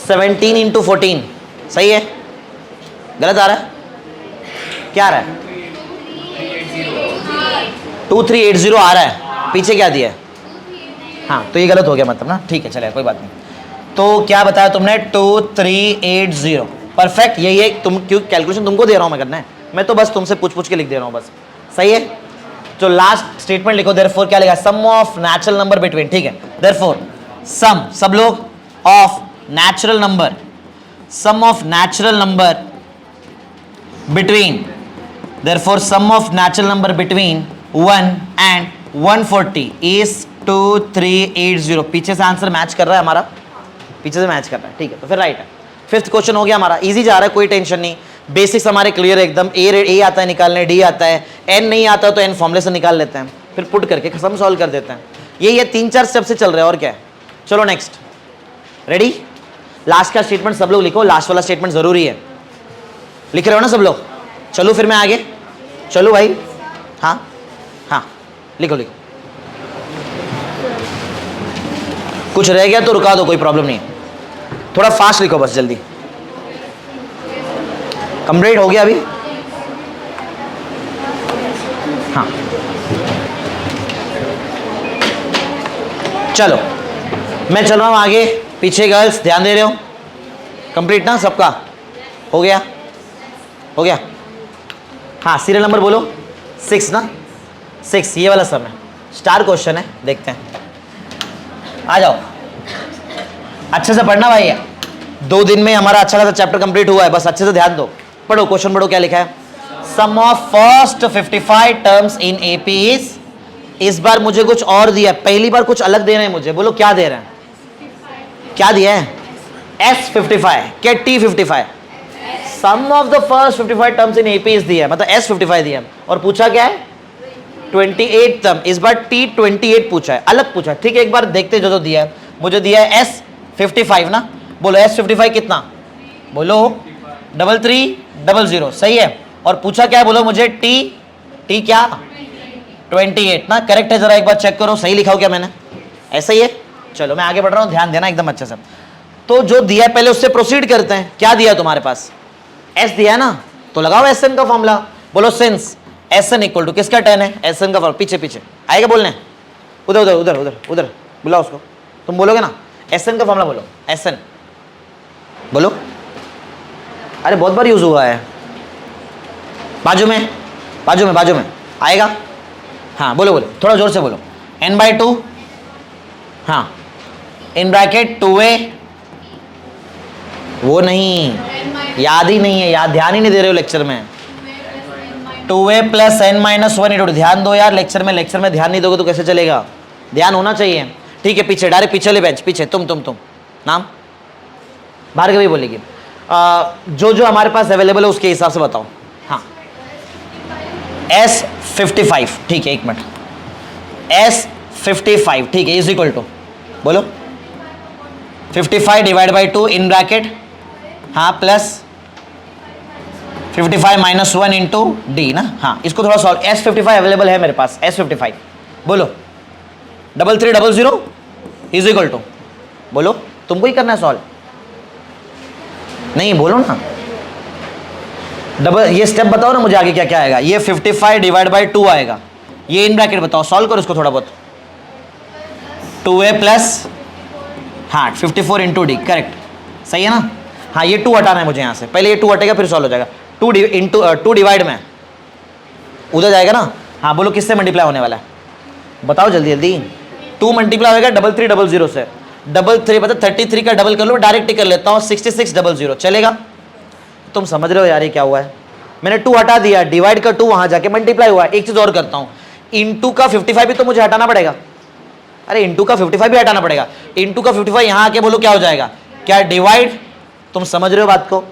17 इंटू 14 सही है, गलत आ रहा है? क्या आ रहा है? 2380 आ रहा है, पीछे क्या दिया है? हाँ तो ये गलत हो गया मतलब ना, ठीक है चले कोई बात नहीं। तो क्या बताया तुमने? 2380, परफेक्ट। ये तुम क्यों कैलकुलेशन तुमको दे रहा हूँ मैं करना है, मैं तो बस तुमसे पूछ के लिख दे रहा हूँ बस, सही है। तो लास्ट स्टेटमेंट लिखो, देयरफॉर क्या लिखा? Sum of natural number between, ठीक है, देयरफॉर सम, सब लोग, of natural number, sum of natural number between, therefore sum of natural number between 1 and 140 is 2380। पीछे से आंसर मैच कर रहा है हमारा, पीछे से मैच कर रहा है, ठीक है तो फिर राइट है। फिफ्थ क्वेश्चन हो गया हमारा, इजी जा रहा है, कोई टेंशन नहीं, बेसिक्स हमारे क्लियर है एकदम। ए आता है निकालने, डी आता है, एन नहीं आता तो एन फॉर्मूले से निकाल लेते हैं, फिर पुट करके सम सॉल्व कर देते हैं। ये 3-4 स्टेप से चल रहे हैं और क्या है। चलो नेक्स्ट, रेडी? लास्ट का स्टेटमेंट सब लोग लिखो, लास्ट वाला स्टेटमेंट जरूरी है, लिख रहे हो ना सब लोग? चलो फिर मैं आगे, चलो भाई, हाँ हाँ लिखो लिखो, कुछ रह गया तो रुका दो, कोई प्रॉब्लम नहीं है, थोड़ा फास्ट लिखो बस, जल्दी। कंप्लीट हो गया अभी? हाँ चलो मैं चल रहा हूँ आगे, पीछे गर्ल्स ध्यान दे रहे हो? कंप्लीट ना सबका? हो गया? हो गया? हाँ सीरियल नंबर बोलो। 6 ना, 6 ये वाला सम है, स्टार क्वेश्चन है, देखते हैं। आ जाओ, अच्छे से पढ़ना भाई, 2 दिन में हमारा अच्छा खासा चैप्टर कंप्लीट हुआ है, बस अच्छे से ध्यान दो, पढ़ो क्वेश्चन पढ़ो। क्या लिखा है? Sum of first 55 terms in AP is, इस बार मुझे कुछ और दिया है, पहली बार कुछ अलग दे रहे हैं मुझे, बोलो क्या दे रहे हैं? क्या दिया है? S55 क्या T55? Sum of the first 55 terms in AP is दिया है, मतलब S55 दिया है, और पूछा क्या है? 28 टर्म, इस बार T28 पूछा है, अलग पूछा है, ठीक है। एक बार देखते जो दिया है, मुझे दिया है S55 ना, बोलो S55 कितना? बोलो 3300, सही है। और पूछा क्या है बोलो मुझे? T क्या? 28 ना, करेक्ट है। जरा एक बार चेक करो सही लिखा हो क्या मैंने? ऐसा ही है। चलो मैं आगे बढ़ रहा हूँ, ध्यान देना एकदम अच्छे से। तो जो दिया है पहले उससे प्रोसीड करते हैं। क्या दिया है तुम्हारे पास? S दिया है ना, तो लगाओ Sn का फॉर्मूला, बोलो since S N equal to किसका टेन है, एस एन का फॉर्मूला, पीछे पीछे आएगा बोलने, उधर उधर उधर उधर उधर बुलाओ उसको, तुम बोलोगे ना एस एन का फॉर्मूला बोलो, एस एन बोलो, अरे बहुत बार यूज हुआ है, बाजू में बाजू में बाजू में आएगा, हाँ बोलो बोलो थोड़ा जोर से बोलो, n बाई टू, हाँ इन ब्रैकेट 2a, वो नहीं, याद ही नहीं है, याद ध्यान ही नहीं दे रहे हो लेक्चर में, 2a plus n minus 1 into, ध्यान दो यार लेक्चर में ध्यान नहीं दोगे तो कैसे चलेगा, ध्यान होना चाहिए। ठीक है पीछे डायरेक्ट पीछे वाले बेंच, पीछे तुम नाम भार्गवी बोलेगी, जो जो हमारे पास अवेलेबल है उसके हिसाब से बताओ। हाँ S55, ठीक है एक मिनट, S55 ठीक है इज इक्वल टू, बोलो 55 डिवाइड बाई 2 इन ब्रैकेट, हाँ प्लस 55 माइनस 1 इंटू डी ना, हाँ इसको थोड़ा सॉल्व, S55 अवेलेबल है मेरे पास, S55 बोलो 3300 इज इक्वल टू, बोलो तुमको ही करना है सॉल्व, नहीं बोलो ना, ये स्टेप बताओ ना मुझे आगे क्या क्या आएगा, ये 55 डिवाइड बाई 2 आएगा, ये इन ब्रैकेट बताओ, सॉल्व करो इसको थोड़ा बहुत, 2a प्लस, हाँ 54 इंटू डी, करेक्ट सही है ना, हाँ ये 2 हटाना है मुझे यहाँ से, पहले ये 2 हटेगा फिर सॉल्व हो जाएगा, 2 डिवाइड में उधर जाएगा ना, हाँ बोलो किससे मल्टीप्लाई होने वाला है, बताओ जल्दी जल्दी, 2 मल्टीप्लाई होगा 3300 से, 33 मतलब 33 का डबल कर लो, डायरेक्ट ही कर लेता हूँ 6600, चलेगा, तुम समझ रहे हो यार ये क्या हुआ है, मैंने 2 हटा दिया, डिवाइड का 2 वहां जाके मल्टीप्लाई हुआ, एक चीज और करता हूँ, इंटू का 55 भी तो मुझे हटाना पड़ेगा, अरे इंटू का 55 भी हटाना पड़ेगा, इंटू का 55 यहाँ आके बोलो क्या हो जाएगा, क्या डिवाइड, तुम समझ रहे हो बात को,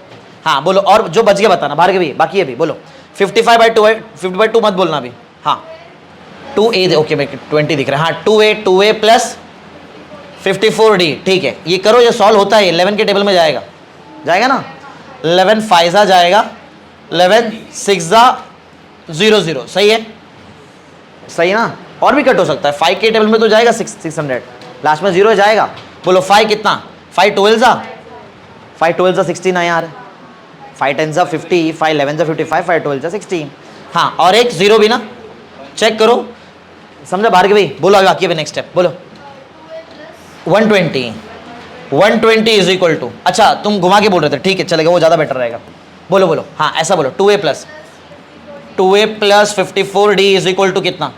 हाँ बोलो, और जो बच गया बताना, भार्गवी बाकी है भी बोलो, 55 बाई 2 50 बाई 2 मत बोलना अभी, हाँ 2a, ओके 20 दिख रहा है, हाँ 2a प्लस 54d, ठीक है ये करो, ये सॉल्व होता है, 11 के टेबल में जाएगा, जाएगा ना, 11 फाइजा जाएगा, 11 सिक्सा 00, सही है, सही है ना, और भी कट हो सकता है, 5 के टेबल में तो जाएगा 600, लास्ट में 0 जाएगा, बोलो 5 कितना, 5 12 जा 16 है यार, 5 10 जा 50, 5 11 जा 55, 5 12 जा 16, हाँ और एक 0 भी ना, चेक करो, समझा भार्गवी, बोलो आगे बाकी नेक्स्ट स्टेप बोलो, 120 इज इक्वल टू, अच्छा तुम घुमा के बोल रहे थे, ठीक है चलेगा वो ज़्यादा बेटर रहेगा, बोलो बोलो, हाँ ऐसा बोलो, 2a plus 54d is equal to कितना,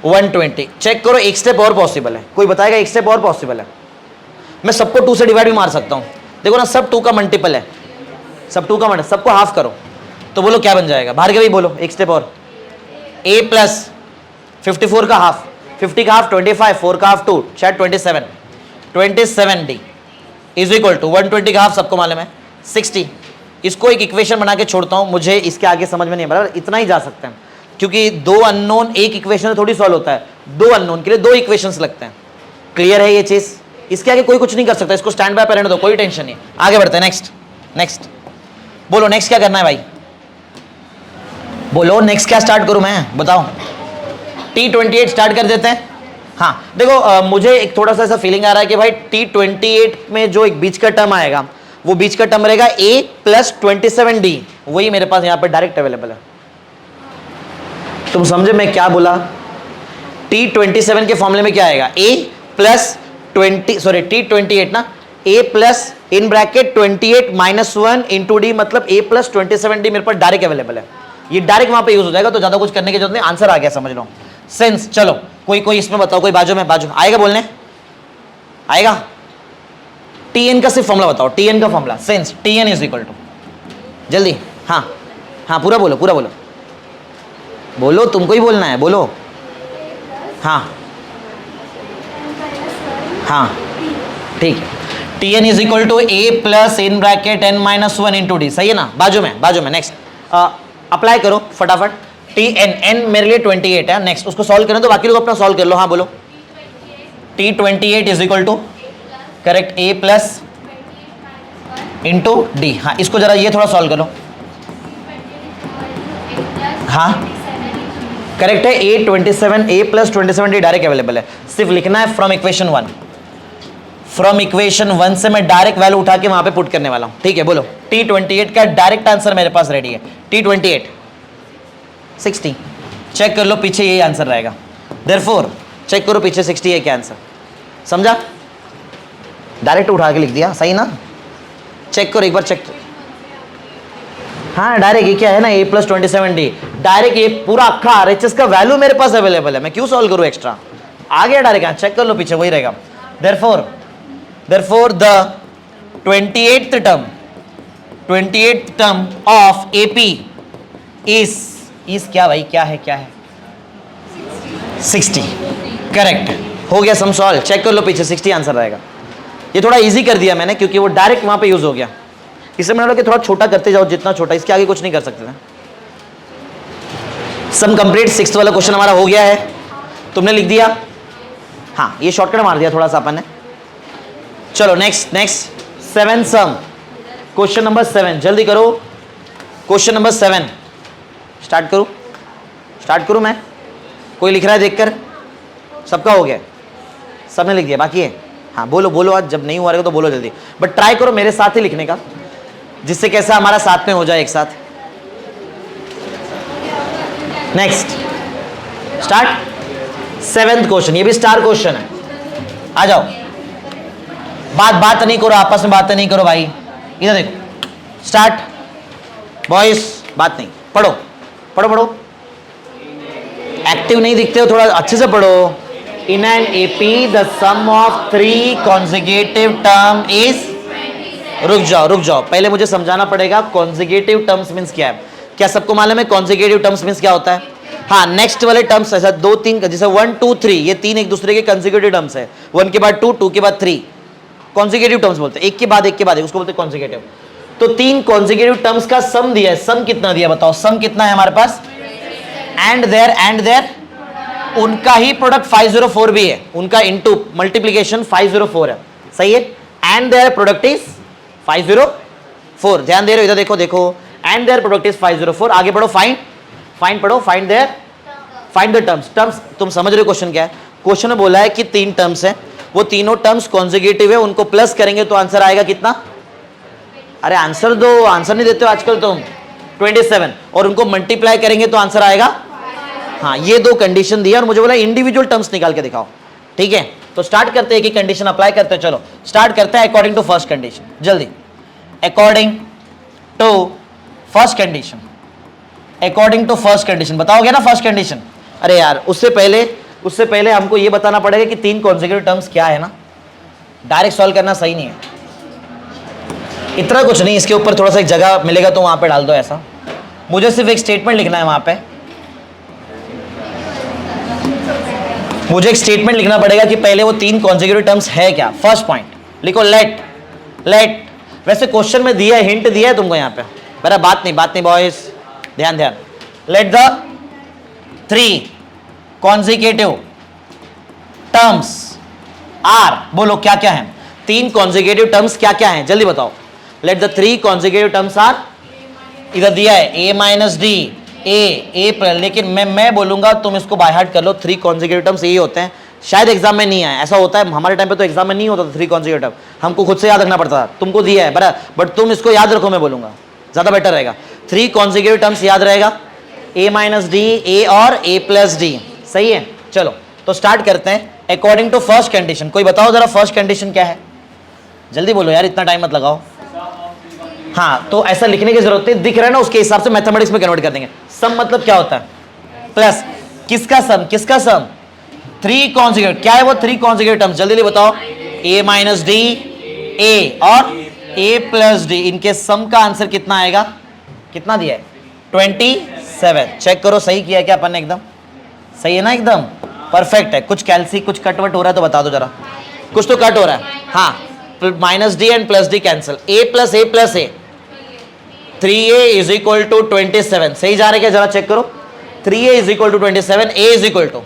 120, चेक करो एक स्टेप और पॉसिबल है, कोई बताएगा एक स्टेप और पॉसिबल है, मैं सबको 2 से डिवाइड भी मार सकता हूँ, देखो ना सब 2 का मल्टीपल है, सब 2 का मल्टीपल, सबको हाफ करो, तो बोलो क्या बन जाएगा, भार्गवी बोलो एक स्टेप और, a प्लस 54 का हाफ, 50 का हाफ 25, 4 का हाफ 2, शायद 27d इज इक्वल टू 120 का हाफ सबको मालूम है 60, इसको एक इक्वेशन बना के छोड़ता हूँ, मुझे इसके आगे समझ में नहीं, बराबर इतना ही जा सकते हैं, क्योंकि 2 अननोन एक इक्वेशन थोड़ी सॉल्व होता है, 2 अननोन के लिए 2 इक्वेशंस लगते हैं, क्लियर है ये चीज, इसके आगे कोई कुछ नहीं कर सकता, इसको स्टैंड बाय पे रहने दो, कोई टेंशन नहीं, आगे बढ़ते हैं, नेक्स्ट बोलो, नेक्स्ट क्या करना है भाई, बोलो नेक्स्ट क्या स्टार्ट करूं मैं, बताओ, T28 स्टार्ट कर देते हैं, हाँ देखो मुझे एक थोड़ा सा ऐसा फीलिंग आ रहा है कि भाई T28 में जो एक बीच का टर्म आएगा, वो बीच का टर्म रहेगा a प्लस 27d, वही मेरे पास यहाँ पे डायरेक्ट अवेलेबल है, तुम समझे मैं क्या बोला, T27 के फॉर्मूले में क्या आएगा, a प्लस T28 ना, a plus in bracket 28 minus 1 into D, मतलब a प्लस 27d मेरे पास डायरेक्ट अवेलेबल है, ये डायरेक्ट वहां पे यूज हो जाएगा, तो ज्यादा कुछ करने की जरूरत नहीं, आंसर आ गया समझ लो, सेंस, चलो कोई इसमें बताओ, कोई बाजू आएगा बोलने, आएगा, Tn का सिर्फ फॉर्मूला बताओ, Tn का formula, since Tn is equal to, जल्दी, हाँ पूरा बोलो तुमको ही बोलना है, बोलो, हाँ ठीक, Tn is equal to a plus in bracket n minus 1 into D, सही है ना, बाजू में नेक्स्ट अप्लाई करो फटाफट, n मेरे लिए 28 है, नेक्स्ट उसको सॉल्व करने तो बाकी लोग अपना सॉल्व कर लो, हाँ बोलो, T28 is equal to, correct, a plus into D, हाँ इसको जरा ये थोड़ा सॉल्व करो, हाँ करेक्ट है, a plus 27d direct available है, सिर्फ लिखना है फ्रॉम इक्वेशन 1, फ्रॉम इक्वेशन 1 से मैं डायरेक्ट वैल्यू उठा के वहां पे पुट करने वाला हूं, ठीक है बोलो, T28 का डायरेक्ट आंसर मेरे पास रेडी है, T28 60। चेक कर लो पीछे यही आंसर रहेगा। देयरफॉर चेक करो पीछे 60 है क्या आंसर, समझा? डायरेक्ट उठा के लिख दिया, सही ना? चेक करो एक बार, चेक। हाँ डायरेक्ट ये क्या है ना, a + 27d, डायरेक्ट ये पूरा अक्खा RHS का वैल्यू मेरे पास अवेलेबल है, मैं क्यों सॉल्व करूँ एक्स्ट्रा? आ गया डायरेक्ट, चेक कर लो पीछे वही रहेगा। Therefore the 28th term of AP is क्या भाई, क्या है 60। करेक्ट, हो गया सम सॉल्व। चेक कर लो पीछे 60 आंसर रहेगा। ये थोड़ा इजी कर दिया मैंने क्योंकि वो डायरेक्ट वहां पे यूज हो गया। इससे मैंने बोला कि थोड़ा छोटा करते जाओ, जितना छोटा, इसके आगे कुछ नहीं कर सकते थे। सम कंप्लीट 6th वाला क्वेश्चन हमारा हो गया है, तुमने लिख दिया। हाँ ये शॉर्टकट मार दिया थोड़ा सा अपन ने। चलो नेक्स्ट 7th सम, क्वेश्चन नंबर 7, जल्दी करो। क्वेश्चन नंबर 7 स्टार्ट करूं मैं? कोई लिख रहा है देखकर? सबका हो गया, सबने लिख दिया, बाकी है? हाँ बोलो आज, जब नहीं हुआ रहेगा तो बोलो जल्दी, बट ट्राई करो मेरे साथ ही लिखने का, जिससे कैसा हमारा साथ में हो जाए एक साथ। Next start. 7th क्वेश्चन, ये भी स्टार क्वेश्चन है। आ जाओ, बात नहीं करो, आपस में बातें नहीं करो भाई, इधर देखो। स्टार्ट बॉयज, बात नहीं, पढ़ो। एक्टिव नहीं दिखते हो, थोड़ा अच्छे से पढ़ो। In an AP the sum of 3 consecutive term is, रुक जाओ, पहले मुझे समझाना पड़ेगा कॉन्जिगेटिव टर्म्स मींस क्या है। क्या सबको मालूम है कॉन्जिगेटिव टर्म्स मींस क्या होता है? हाँ, नेक्स्ट वाले टर्म्स ऐसा 2 3, जैसे 1 2 3, ये 3 एक दूसरे के कॉन्जिगेटिव टर्म्स है। 1 के बाद 2, 2 के बाद 3 कॉन्जिगेटिव टर्म्स बोलते हैं, एक के बाद एक, उसको बोलते हैं कॉन्जिगेटिव। तो 3 कॉन्जिगेटिव टर्म्स का सम दिया है, सम कितना दिया बताओ, सम कितना है हमारे पास? एंड देयर उनका ही प्रोडक्ट 504 भी है, उनका इनटू मल्टीप्लिकेशन 504 है, सही है। एंड देयर प्रोडक्ट इज 504, ध्यान दे रहे हो, इधर देखो, एंड देयर प्रोडक्ट इज 504। आगे पढ़ो, फाइंड पढ़ो, फाइंड द टर्म्स। तुम समझ रहे हो क्वेश्चन क्या है? क्वेश्चन में बोला है कि 3 टर्म्स है, वो तीनों टर्म्स कॉन्जिगेटिव है, उनको प्लस करेंगे तो आंसर आएगा कितना? अरे आंसर दो, आंसर नहीं देते हो आजकल तुम। 27, और उनको मल्टीप्लाई करेंगे तो आंसर आएगा। हाँ, ये 2 कंडीशन दिया और मुझे बोला इंडिविजुअल टर्म्स निकाल के दिखाओ, ठीक है? तो स्टार्ट करते हैं कि कंडीशन अप्लाई करते हैं। चलो स्टार्ट करते हैं अकॉर्डिंग टू फर्स्ट कंडीशन, जल्दी। अकॉर्डिंग टू फर्स्ट कंडीशन बताओगे ना फर्स्ट कंडीशन? अरे यार उससे पहले हमको ये बताना पड़ेगा कि 3 कॉन्जिगेटिव टर्म्स क्या है ना, डायरेक्ट सॉल्व करना सही नहीं है। इतना कुछ नहीं, इसके ऊपर थोड़ा सा एक जगह मिलेगा तो वहां पे डाल दो ऐसा। मुझे सिर्फ एक स्टेटमेंट लिखना है वहां पे, मुझे एक स्टेटमेंट लिखना पड़ेगा कि पहले वो 3 कॉन्जिगेटिव टर्म्स है क्या। फर्स्ट पॉइंट लिखो, लेट। वैसे क्वेश्चन में दिया है, हिंट दिया है तुमको यहाँ पे, मेरा बात नहीं बॉयज, ध्यान। Let the 3 consecutive terms are, बोलो क्या क्या है? 3 कॉन्जिगेटिव टर्म्स क्या क्या है, जल्दी बताओ। Let the 3 consecutive terms are, इधर दिया है a - d, a लेकिन मैं बोलूंगा तुम इसको बाय हार्ट कर लो। 3 कॉन्जिगेटिव टर्म्स यही होते हैं, शायद एग्जाम में नहीं आया, ऐसा होता है हमारे टाइम पे तो एग्जाम में नहीं होता था 3 कॉन्जिगेटिव, हमको खुद से याद रखना पड़ता था। तुमको दिया है बराबर, बट तुम इसको याद रखो, मैं बोलूंगा ज्यादा बेटर रहेगा। 3 कॉन्जिगेटिव टर्म्स याद रहेगा, a - d, a और a + d, सही है। चलो तो स्टार्ट करते हैं अकॉर्डिंग टू फर्स्ट कंडीशन। कोई बताओ जरा फर्स्ट कंडीशन क्या है, जल्दी बोलो यार, इतना टाइम मत लगाओ। हाँ, तो ऐसा लिखने की जरूरत नहीं, दिख रहा है ना, उसके हिसाब से मैथमेटिक्स में कन्वर्ट कर देंगे। सम मतलब क्या होता है? प्लस किसका सम? 3 कॉन्जिगेटिव, क्या है वो 3 कॉन्जिगेटिव टर्म्स, जल्दी बताओ। a - d, a और a + d, इनके सम का आंसर कितना आएगा? कितना दिया है? 27। चेक करो सही किया क्या अपन ने, एकदम सही है ना, एकदम परफेक्ट है। कुछ कैल्सी कुछ कटवट हो रहा है तो बता दो जरा, कुछ तो कट हो रहा है। हाँ, -d and +d cancel, a + a 3a is equal to 27, सही जा रहा है क्या, जरा चेक करो। 3a is equal to 27, a is equal to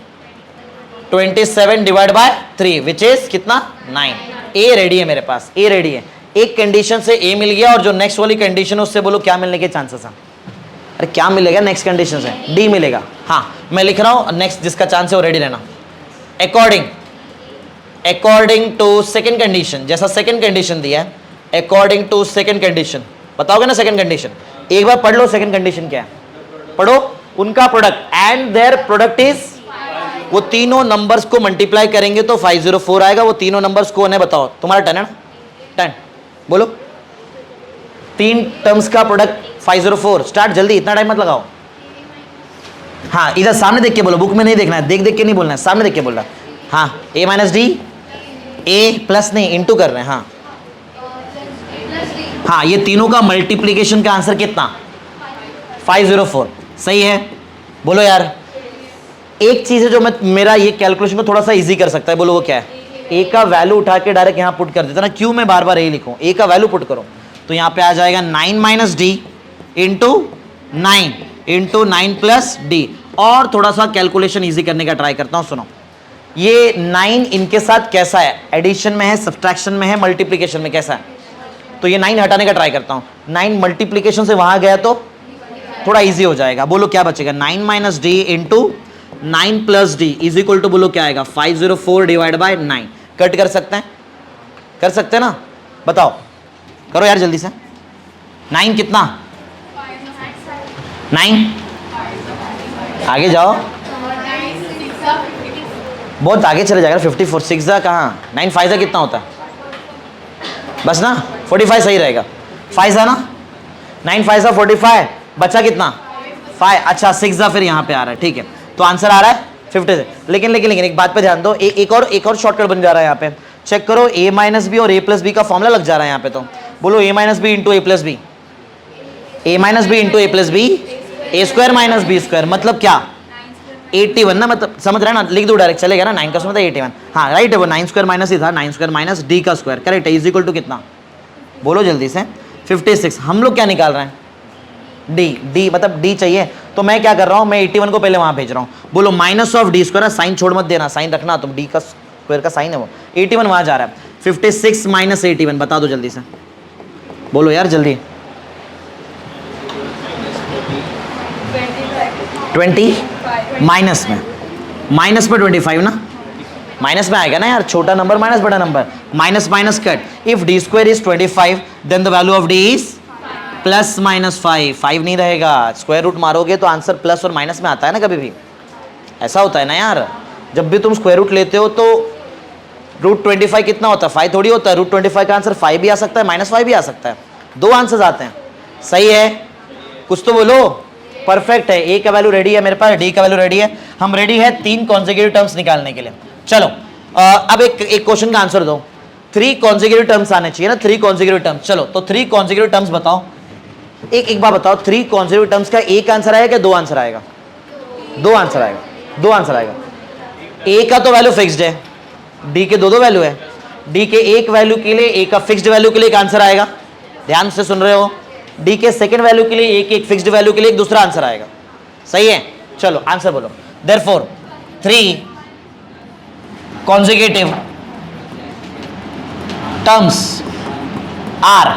27 divide by 3 which is कितना? 9। a रेडी है मेरे पास, a रेडी है। एक कंडीशन से a मिल गया और जो नेक्स्ट वाली कंडीशन है उससे बोलो क्या मिलने के चांसेस हैं? अरे क्या मिलेगा नेक्स्ट कंडीशन से? d मिलेगा। हाँ, मैं लिख रहा हूं, नेक्स्ट जिसका चांस है वो रेडी रहना। अकॉर्डिंग टू सेकंड कंडीशन, जैसा सेकंड कंडीशन दिया है, अकॉर्डिंग टू सेकंड कंडीशन बताओगे ना सेकंड कंडीशन? एक बार पढ़ लो सेकंड कंडीशन क्या है, पढ़ो। उनका product and their product is, वो तीनों नंबर्स को मल्टीप्लाई करेंगे तो 504 आएगा। वो तीनों नंबर्स कौन है बताओ? तुम्हारा 10 है ना? 10 बोलो, 3 टर्म्स का प्रोडक्ट 504। स्टार्ट जल्दी, इतना टाइम मत लगाओ। हाँ इधर सामने देख के बोलो, बुक में नहीं देखना है, देख देख के नहीं बोलना है, सामने देख के बोलना। हाँ ए माइनस डी, ए प्लस नहीं इंटू कर रहे हैं। हाँ हाँ ये तीनों का मल्टीप्लीकेशन का आंसर कितना? 504। सही है, बोलो यार। एक चीज है जो मैं मेरा ये कैलकुलेशन को थोड़ा सा इजी कर सकता है, बोलो वो क्या है? ए का वैल्यू उठा के डायरेक्ट यहां पुट कर देता ना, क्यों मैं बार बार ए लिखूं? ए का वैल्यू पुट करो तो यहां पे आ जाएगा 9 minus D into 9 into 9 plus D. और थोड़ा सा कैलकुलेशन इजी करने का ट्राई करता हूं, सुनो। ये 9 इनके साथ कैसा है? एडिशन में है, सब्ट्रैक्शन में है, मल्टीप्लीकेशन में कैसा है? तो ये 9 हटाने का ट्राई करता हूं। 9 मल्टीप्लीकेशन से वहां गया तो थोड़ा इजी हो जाएगा। बोलो क्या बचेगा? 9 minus D into 9 plus D is equal to, बोलो क्या आएगा? 504 डिवाइड बाय 9। कट कर सकते हैं? कर सकते हैं ना? बताओ, करो यार जल्दी से। 9 कितना? 9 आगे जाओ, बहुत आगे चले जाएगा। 54 6 कहाँ? 9 5 कितना होता है? बस ना 45 सही रहेगा। 5 ना 9 5 45, बचा कितना? 5। अच्छा 6 फिर यहाँ पे आ रहा है, ठीक है। तो आंसर आ रहा है 56। लेकिन लेकिन लेकिन एक बात पे ध्यान दो, एक और शॉर्टकट बन जा रहा है यहाँ पे। चेक करो, ए माइनस बी और ए प्लस बी का फॉर्मूला लग जा रहा है यहाँ पे। तो बोलो ए माइनस बी इंटू ए प्लस बी, ए माइनस बी इंटू ए प्लस बी, ए स्क्वायर माइनस बी स्क्वायर, मतलब क्या? 81 ना, मतलब समझ रहे हैं ना? लिख दो डायरेक्ट, चलेगा ना? 9 का मतलब 81। हाँ राइट है, वो 9 स्क्वायर माइनस ही था, 9 स्क्वायर माइनस डी का स्क्वायर, करेक्ट है। इज इक्वल टू कितना? बोलो जल्दी से। 56। हम लोग क्या निकाल रहे हैं? डी। डी मतलब डी चाहिए, तो मैं क्या कर रहा हूँ? मैं 81 को पहले वहां भेज रहा हूँ। बोलो minus of D square, sign छोड़ मत देना, साइन रखना तुम, डी का स्क्वायर का साइन है वो। 81 वहां जा रहा है। 56 माइनस 81 बता दो जल्दी से, बोलो यार जल्दी। 20 माइनस में 25 ना, माइनस में आएगा ना यार, छोटा नंबर माइनस बड़ा number, minus minus cut. If D square is 25 then the value of D is plus minus 5। 5 नहीं रहेगा, स्क्वायर रूट मारोगे तो आंसर प्लस और माइनस में आता है ना, कभी भी ऐसा होता है ना यार। जब भी तुम स्क्वायर रूट लेते हो तो रूट 25 कितना होता है? 5 थोड़ी होता है। रूट 25 का आंसर 5 भी आ सकता है, -5 भी आ सकता है, 2 आंसर्स आते हैं। सही है, कुछ तो बोलो। परफेक्ट है। ए का वैल्यू रेडी है मेरे पास, डी का वैल्यू रेडी है, हम रेडी है 3 कॉन्सेक्यूटिव टर्म्स निकालने के लिए। चलो अब एक क्वेश्चन का आंसर दो। 3 कॉन्सेक्यूटिव टर्म्स आने चाहिए ना, 3 कॉन्सेक्यूटिव टर्म्स। चलो तो 3 कॉन्सेक्यूटिव टर्म्स बताओ। एक बात बताओ, 3 कॉन्सेक्यूटिव टर्म्स का एक आंसर आएगा क्या 2 आंसर आएगा? 2 आंसर आएगा, 2 आंसर आएगा। ए का तो वैल्यू फिक्स्ड है, डी के 2 वैल्यू है। डी के एक वैल्यू के लिए, ए का फिक्स्ड वैल्यू के लिए एक आंसर आएगा, ध्यान से सुन रहे हो। डी के सेकंड वैल्यू के लिए एक फिक्स्ड वैल्यू के लिए एक दूसरा आंसर आएगा। सही है, चलो आंसर बोलो। देयरफॉर 3 consecutive terms are,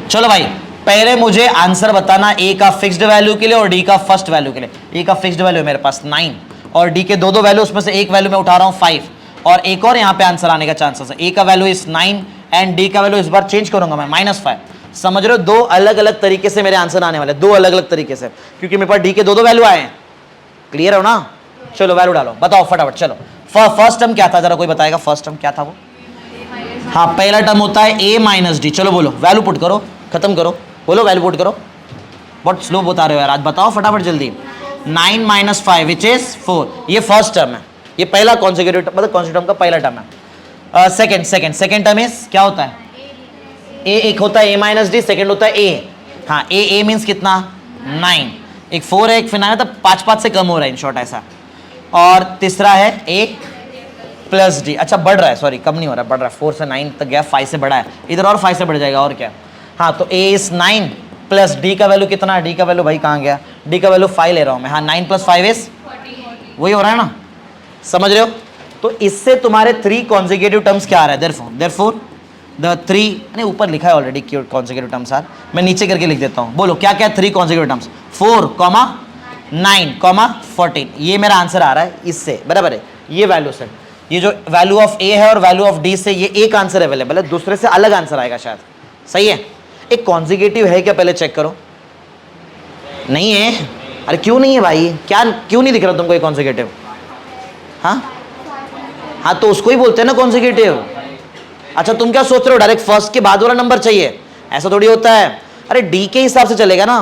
चलो भाई पहले मुझे आंसर बताना ए का फिक्स्ड वैल्यू के लिए और डी का फर्स्ट वैल्यू के लिए। ए का फिक्स्ड वैल्यू है मेरे पास 9 और डी के 2 वैल्यू, उसमें से एक वैल्यू मैं उठा रहा हूं 5 और एक और यहां पे आंसर आने का चांसेस है। ए का वैल्यू इज 9 एंड डी का वैल्यू इस बार चेंज करूंगा मैं -5। समझ रहे हो? 2 अलग अलग तरीके से मेरे आंसर आने वाले, 2 अलग अलग तरीके से, क्योंकि मेरे पास डी के 2 वैल्यू आए हैं। क्लियर हो ना? चलो वैल्यू डालो, बताओ फटाफट। चलो फर्स्ट टर्म क्या था, जरा कोई बताएगा फर्स्ट टर्म क्या था वो? हाँ पहला टर्म होता है a माइनस डी। चलो बोलो वैल्यू पुट करो, खत्म करो, बोलो वैल्यू पुट करो। बहुत स्लो बता रहे हो यार आज, बताओ फटाफट जल्दी। 9 माइनस 5 विच इज 4, ये फर्स्ट टर्म है, ये पहला कॉन्सेक्यूटिव मतलब कॉन्सेक्यूटिव टर्म का पहला टर्म है। सेकंड टर्म इज क्या होता है? a एक होता है a माइनस डी, सेकेंड होता है a। हाँ a मीन्स कितना? 9, एक 4 है एक फिर 9 है, तो 5 से कम हो रहा है इन शॉर्ट ऐसा। और तीसरा है a प्लस डी। अच्छा बढ़ रहा है, सॉरी कम नहीं हो रहा है, बढ़ रहा है। 4 से 9 तक गया, 5 से बढ़ा है, इधर और 5 से बढ़ जाएगा और क्या। हाँ तो a इज 9 प्लस डी का वैल्यू कितना है? डी का वैल्यू भाई कहाँ गया? डी का वैल्यू 5 ले रहा हूँ मैं। हाँ 9 प्लस 5 इज वही हो रहा है ना, समझ रहे हो? तो इससे तुम्हारे 3 कॉन्सेक्यूटिव टर्म्स क्या आ रहा है? देयरफॉर द 3, नहीं ऊपर लिखा है ऑलरेडी कॉन्सेक्यूटिव टर्म्स आर, मैं नीचे करके लिख देता हूँ। बोलो क्या क्या 3 कॉन्सेक्यूटिव टर्म्स? 4, 9, 14, ये मेरा आंसर आ रहा है इससे, बराबर है ये वैल्यू से। ये जो वैल्यू ऑफ ए है और वैल्यू ऑफ डी से ये एक आंसर अवेलेबल है, दूसरे से अलग आंसर आएगा शायद। सही है? एक कॉन्सेक्यूटिव है क्या पहले चेक करो। नहीं है? अरे क्यों नहीं है भाई, क्या क्यों नहीं दिख रहा तुमको ये कॉन्सेक्यूटिव? हाँ तो उसको ही बोलते हैं ना कॉन्सेक्यूटिव। अच्छा तुम क्या सोच रहे हो डायरेक्ट फर्स्ट के बाद वाला नंबर चाहिए? ऐसा थोड़ी होता है। अरे डी के हिसाब से चलेगा ना।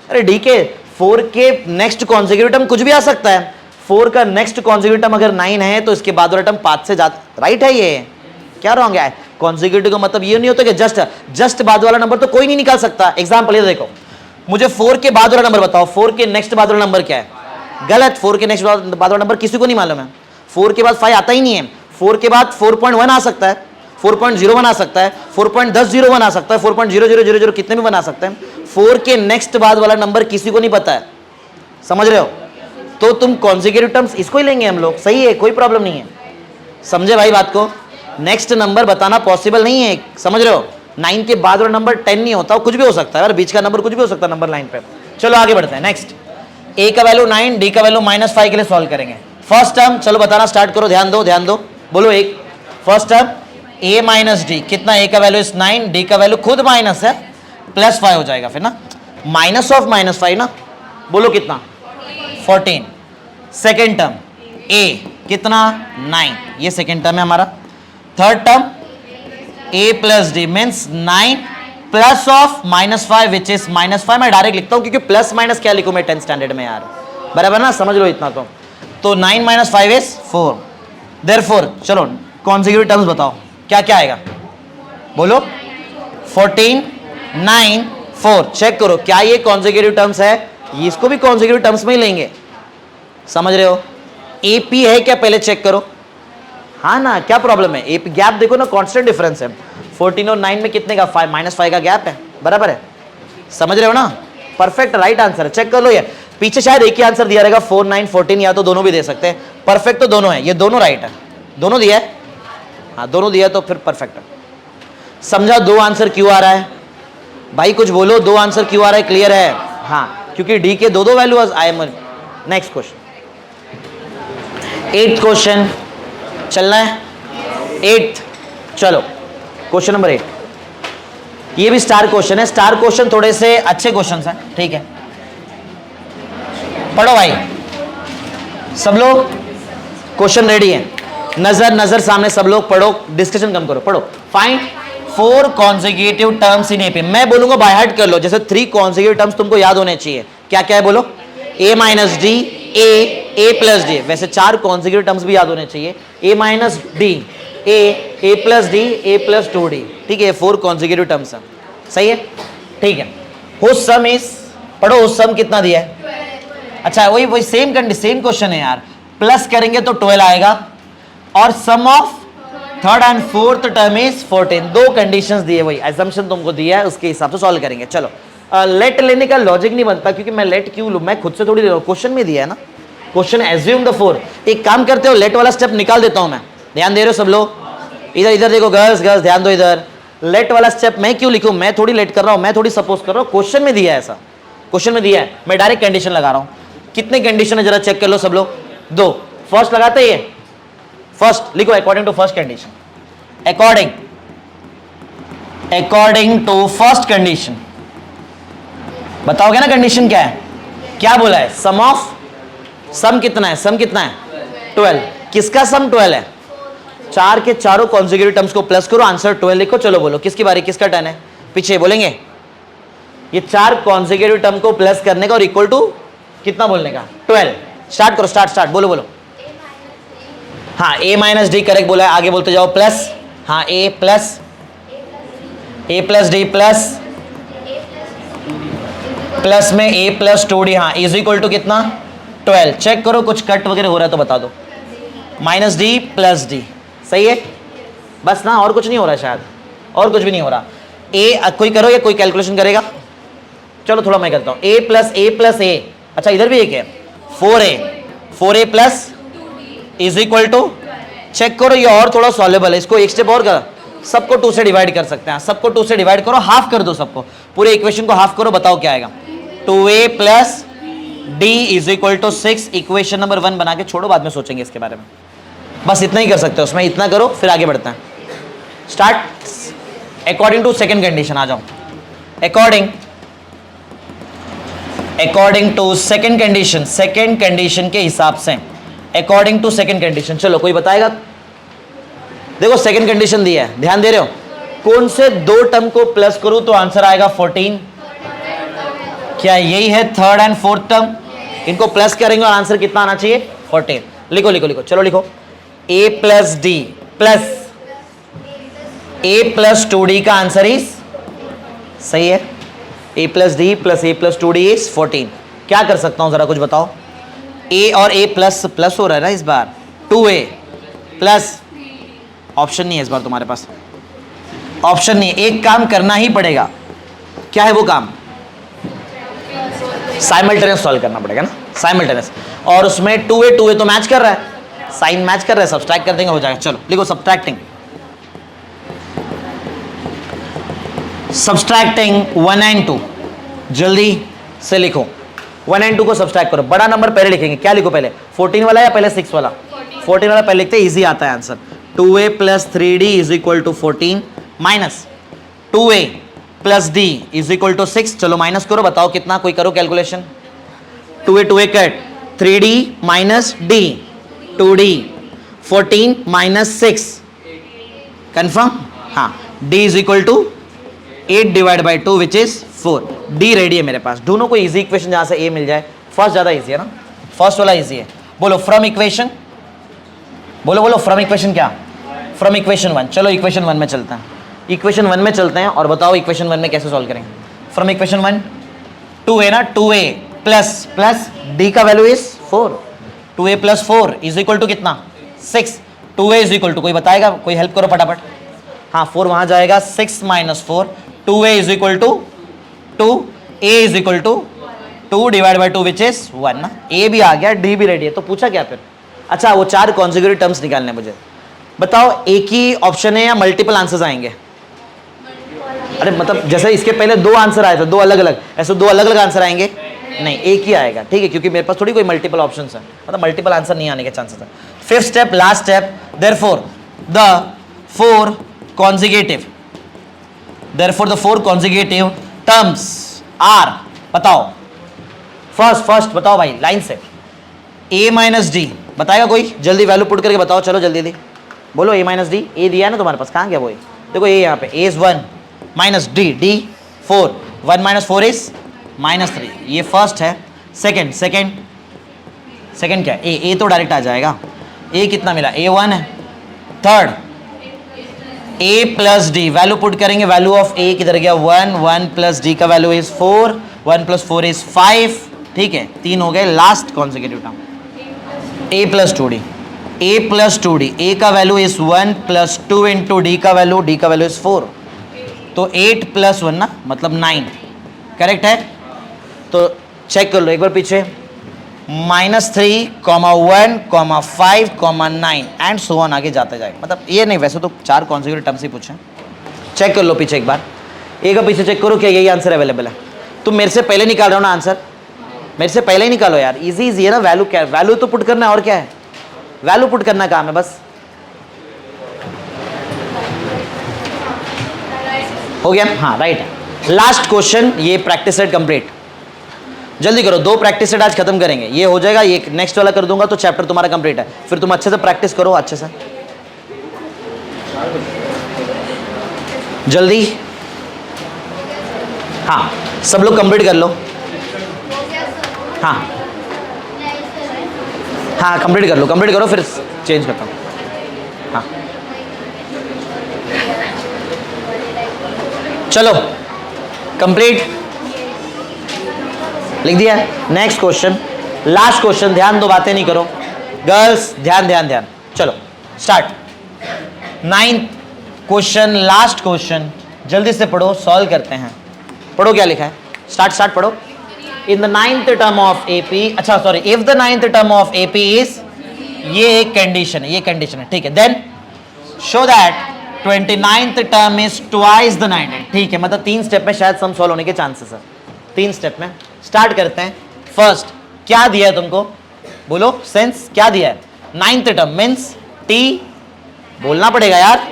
अरे डी के 4 के नेक्स्ट कॉन्सेक्यूटिव टर्म कुछ भी आ सकता है। 4 का नेक्स्ट कॉन्सेक्यूटिव टर्म अगर 9 है तो इसके बाद वाला टर्म 5 से ज्यादा राइट है। ये क्या रॉन्ग है? कॉन्सेक्यूटिव का मतलब ये नहीं होता कि जस्ट बाद वाला नंबर तो कोई नहीं निकाल सकता। एग्जाम्पल ये देखो, मुझे 4 के बाद वाला नंबर बताओ, 4 के नेक्स्ट बाद वाला नंबर क्या है? गलत। 4 के नेक्स्ट बाद वाला नंबर किसी को नहीं मालूम है। 4 के बाद 5 आता ही नहीं है। 4 के बाद 4.1 आ सकता है, 4.01 आ सकता है, 4.1001 आ सकता है, 4.0000 कितने भी बना सकते हैं। 4 के नेक्स्ट बाद वाला नंबर किसी को नहीं पता है, समझ रहे हो? तो तुम कॉन्सेक्यूटिव टर्म्स इसको ही लेंगे हम लोग, सही है, कोई प्रॉब्लम नहीं है। समझे भाई बात को? नेक्स्ट नंबर बताना पॉसिबल नहीं है, समझ रहे हो? 9 के बाद वाला नंबर 10 नहीं होता, कुछ भी हो सकता है यार, बीच का नंबर कुछ भी हो सकता है नंबर लाइन पे। चलो आगे बढ़ते हैं। नेक्स्ट ए का वैल्यू 9, डी का वैल्यू -5 के लिए सॉल्व करेंगे। फर्स्ट टर्म चलो बताना स्टार्ट करो, ध्यान दो बोलो। एक first term a minus D, कितना? a का वैल्यू 9, डी का वैल्यू खुद माइनस है, +5 हो जाएगा फिर ना, माइनस ऑफ -5 ना, बोलो कितना? 14। सेकेंड टर्म a कितना? 9, ये सेकेंड टर्म है हमारा। Third term a plus D means 9 plus of -5 which is -5। मैं डायरेक्ट लिखता हूं क्योंकि प्लस माइनस क्या लिखूं मैं 10th स्टैंडर्ड में यार, बराबर ना, समझ लो इतना तो 9 - 5 इज 4। देयरफॉर चलो कॉन्सेक्यूटिव टर्म्स बताओ क्या क्या आएगा, बोलो। 14 9 4, चेक करो क्या ये कॉन्सेक्यूटिव टर्म्स है? इसको भी कॉन्सेक्यूटिव टर्म्स में ही लेंगे, समझ रहे हो? एपी है क्या पहले चेक करो। हाँ ना, क्या प्रॉब्लम है? एपी गैप देखो ना, कांस्टेंट डिफरेंस है। 14 और 9 में कितने का? 5 -5 का गैप है, बराबर है, समझ रहे हो ना? परफेक्ट राइट आंसर है, चेक कर लो। ये पीछे शायद एक ही आंसर दिया रहेगा, 4 9 14, या तो दोनों भी दे सकते हैं। परफेक्ट तो दोनों है, ये दोनों राइट है, दोनों दिया है। हाँ दोनों दिया तो फिर परफेक्ट है। समझा दो आंसर क्यों आ रहा है भाई? कुछ बोलो, दो आंसर क्यों आ रहा है? क्लियर है? हाँ क्योंकि डी के दो value I am. Next question, 8th question चलना है। 8th चलो क्वेश्चन नंबर 8, ये भी स्टार क्वेश्चन है। स्टार क्वेश्चन थोड़े से अच्छे क्वेश्चन हैं, ठीक है? पढ़ो भाई सब लोग, क्वेश्चन रेडी है, नजर सामने, सब लोग पढ़ो, डिस्कशन कम करो, पढ़ो। Find 4 consecutive terms in AP. मैं बोलूंगा बाय हार्ट कर लो, जैसे 3 कॉन्सेक्यूटिव टर्म्स तुमको याद होने चाहिए। क्या क्या है बोलो? a minus D, a plus D, वैसे 4 कॉन्सेक्यूटिव टर्म्स भी याद होने चाहिए। a minus D, a plus D, a plus 2d, ठीक है? 4 कॉन्सेक्यूटिव टर्म्स है, सही है, ठीक है? हुज सम इज, पढ़ो हुज सम कितना दिया है? अच्छा वही सेम क्वेश्चन है यार, प्लस करेंगे तो 12 आएगा, और sum of third and fourth term is 14। दो कंडीशंस दिए, वही असम्पशन तुमको दिया है, उसके हिसाब से सॉल्व करेंगे। चलो लेट लेने का लॉजिक नहीं बनता, क्योंकि मैं लेट क्यों लूं? मैं खुद से थोड़ी ले रहा हूं, क्वेश्चन में दिया है ना, क्वेश्चन एज्यूम द 4। एक काम करते हो, लेट वाला स्टेप निकाल देता हूं मैं, ध्यान दे रहे हो सब लोग? इधर देखो गर्ल्स ध्यान दो इधर। लेट वाला स्टेप मैं क्यों लिखूं? मैं थोड़ी लेट कर रहा हूं, मैं थोड़ी सपोज कर रहा हूं, क्वेश्चन में दिया है ऐसा, क्वेश्चन में दिया है, मैं डायरेक्ट कंडीशन लगा रहा हूं। कितने कंडीशन है जरा चेक कर लो सब लोग, 2। फर्स्ट लगाते ही है, फर्स्ट लिखो according to first condition, according to first condition. बताओगे ना कंडीशन क्या है? क्या बोला है? सम ऑफ, सम कितना है? सम कितना है? 12। किसका सम 12 है? 4 के चारों कॉन्सेक्यूटिव टर्म्स को प्लस करो, आंसर 12 लिखो। चलो बोलो किसकी बारी, किसका टर्न है? पीछे बोलेंगे ये 4 कॉन्सेक्यूटिव टर्म को प्लस करने का और इक्वल टू कितना बोलने का? 12। स्टार्ट करो, स्टार्ट बोलो। हाँ a माइनस डी करेक्ट बोला है, आगे बोलते जाओ। प्लस, हाँ a प्लस डी प्लस में a प्लस 2d, हाँ इज इक्वल टू कितना? 12। चेक करो कुछ कट वगैरह हो रहा है तो बता दो। माइनस डी प्लस डी, सही है बस ना, और कुछ नहीं हो रहा शायद, और कुछ भी नहीं हो रहा। a कोई करो या कोई कैलकुलेशन करेगा? चलो थोड़ा मैं करता हूँ। a प्लस a, अच्छा इधर भी एक है 4a plus is equal to, check करो ये और थोड़ा सॉल्वेबल है, इसको एक स्टेप और कर, सबको 2 से डिवाइड कर सकते हैं, सबको 2 से डिवाइड करो, हाफ कर दो सबको, पूरे इक्वेशन को हाफ करो, बताओ क्या आएगा? 2a plus D is equal to 6। Equation number 1 बना के छोड़ो, बाद में सोचेंगे इसके बारे में, बस इतना ही कर सकते हो उसमें, इतना करो फिर आगे बढ़ते हैं। Start according to second condition, आ जाओ। अकॉर्डिंग टू सेकेंड कंडीशन के हिसाब से, अकॉर्डिंग टू सेकेंड कंडीशन। चलो कोई बताएगा? देखो सेकेंड कंडीशन दी है, ध्यान दे रहे हो? कौन से दो टर्म को प्लस करूं तो आंसर आएगा 14? क्या यही है थर्ड एंड फोर्थ टर्म? इनको प्लस करेंगे और आंसर कितना आना चाहिए? 14। लिखो लिखो लिखो, चलो लिखो। a plus D plus a plus 2d का आंसर इज, सही है, a plus D plus a plus 2d is 14। क्या कर सकता हूं जरा कुछ बताओ? a और a प्लस प्लस हो रहा है ना इस बार, 2a प्लस, ऑप्शन नहीं है इस बार तुम्हारे पास, ऑप्शन नहीं है, एक काम करना ही पड़ेगा। क्या है वो काम? साइमल्टेनियस सॉल्व करना पड़ेगा ना, साइमल्टेनियस। और उसमें 2a तो मैच कर रहा है, साइन मैच कर रहा है, सब्सट्रैक्ट कर देंगे हो जाएगा। चलो लिखो सब्सट्रैक्टिंग 1 and 2, जल्दी से लिखो। 1 and 2 को सब्सट्रैक्ट करो। बड़ा नंबर पहले लिखेंगे, क्या लिखो पहले? 14 वाला या पहले 6 वाला? 14 वाला पहले लिखते, इजी आता है answer. 2a plus 3d is equal to 14 minus 2a plus d is equal to 6। चलो माइनस करो, बताओ कितना, कोई करो calculation. 2a cut, 3d minus d, 2d, 14 minus 6, confirm? हाँ, d is equal to 8 divide by 2 which is 4। d ready है मेरे पास। ढूंढो कोई इजी इक्वेशन जहां से a मिल जाए। फर्स्ट ज्यादा इजी है ना, फर्स्ट वाला इजी है। बोलो फ्रॉम इक्वेशन, बोलो बोलो फ्रॉम इक्वेशन। क्या? From equation 1। चलो इक्वेशन 1 में चलते हैं, इक्वेशन 1 में चलते हैं और बताओ इक्वेशन 1 में कैसे सॉल्व करेंगे। फ्रॉम इक्वेशन 1 2a ना, 2a प्लस प्लस d का value is 4, 2a plus 4 is equal to कितना? 6। 2a इज इक्वल टू, कोई बताएगा? कोई हेल्प करो फटाफट। हाँ 4 वहां जाएगा, 6 minus 4, 2a is equal to 2, a is equal to 2 divide by 2 which is 1 ना। a भी आ गया, d भी रेडी है, तो पूछा क्या फिर? अच्छा वो 4 कॉन्जिक्यूटिव टर्म्स निकालने मुझे बताओ, एक ही ऑप्शन है या मल्टीपल आंसर्स आएंगे? अरे मतलब जैसे इसके पहले 2 आंसर आए थे, 2 अलग अलग, ऐसे 2 अलग अलग आंसर आएंगे? नहीं, एक ही आएगा, ठीक है, क्योंकि मेरे पास थोड़ी कोई मल्टीपल ऑप्शंस है, मतलब मल्टीपल आंसर नहीं आने के चांसेस है। Fifth step, last step, therefore the 4 consecutive terms are, बताओ फर्स्ट बताओ भाई लाइन से। a माइनस डी बताएगा कोई? जल्दी वैल्यू पुट करके बताओ, चलो जल्दी जल्दी बोलो। a माइनस डी, ए दिया है ना तुम्हारे पास, कहाँ गया वो? देखो a यहाँ पे, a is 1 minus D, D 4, 1 minus 4 is minus 3। ये फर्स्ट है। सेकंड क्या है? a तो डायरेक्ट आ जाएगा, a कितना मिला? a 1 है। Third a plus D, value put करेंगे, वैल्यू ऑफ a किधर गया? 1 प्लस डी का वैल्यू इज 4, 1 प्लस 4 इज 5, ठीक है, 3 हो गए। Last consecutive term a plus 2d, a plus 2d, a का value is 1 plus 2 into d का वैल्यू इज 4, तो 8 प्लस 1 ना, मतलब 9, करेक्ट है? तो चेक कर लो एक बार पीछे, -3, -1, -5, -9 एंड सो ऑन आगे जाते जाएगा। मतलब ये नहीं, वैसे तो 4 कॉन्जिक्यूटिव टर्म्स ही पूछे। चेक कर लो पीछे एक बार, एक बार पीछे चेक करो, क्या यही आंसर अवेलेबल है? तुम मेरे से पहले निकाल रहे हो ना आंसर, मेरे से पहले ही निकालो यार, इजी है ना। वैल्यू क्या है? वैल्यू तो पुट करना है, और क्या है? वैल्यू पुट करना काम है बस। हो गया? हाँ राइट है। लास्ट क्वेश्चन, ये प्रैक्टिस सेट कंप्लीट। जल्दी करो, 2 प्रैक्टिस सेट आज खत्म करेंगे, ये हो जाएगा, ये नेक्स्ट वाला कर दूंगा तो चैप्टर तुम्हारा कंप्लीट है। फिर तुम अच्छे से प्रैक्टिस करो, अच्छे से जल्दी। हाँ सब लोग कंप्लीट कर लो। हाँ हाँ कंप्लीट करो, फिर चेंज करता हूँ। हाँ चलो कंप्लीट, लिख दिया। नेक्स्ट क्वेश्चन, लास्ट क्वेश्चन, ध्यान दो, बातें नहीं करो गर्ल्स, ध्यान। चलो start. 9th question, last question, जल्दी से पढ़ो, सॉल्व करते हैं। पढ़ो क्या लिखा है, स्टार्ट पढ़ो। In the 9th term of AP, अच्छा sorry, if the 9th term of AP is, ये एक कंडीशन है, ठीक है। Then show that 29th term is twice the 9th, ठीक है। मतलब 3 स्टेप में शायद सम सॉल्व होने के चांसेस है। 3 स्टेप में स्टार्ट करते हैं। फर्स्ट क्या दिया है तुमको, बोलो सेंस, क्या दिया है? 9th टर्म मीन्स T, बोलना पड़ेगा यार,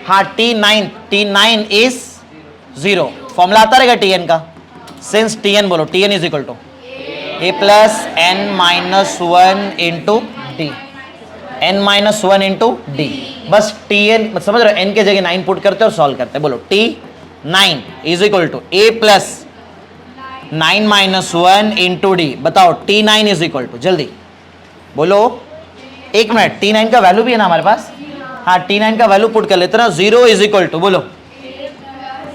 हाँ T9 इज 0, फॉर्मूला आता रहेगा Tn का, सिंस Tn बोलो, Tn is equal to A plus N minus one into D, n minus one into D, बस टी एन समझ रहे हो, n के जगह 9 पुट करते हैं और सॉल्व करते हैं। बोलो T 9 is equal to A plus 9 minus one into D. बताओ टी 9 इज इक्वल टू, जल्दी बोलो, एक मिनट, टी 9 का वैल्यू भी है ना हमारे पास, हाँ टी 9 का वैल्यू पुट कर लेते ना, 0 इज इक्वल टू, बोलो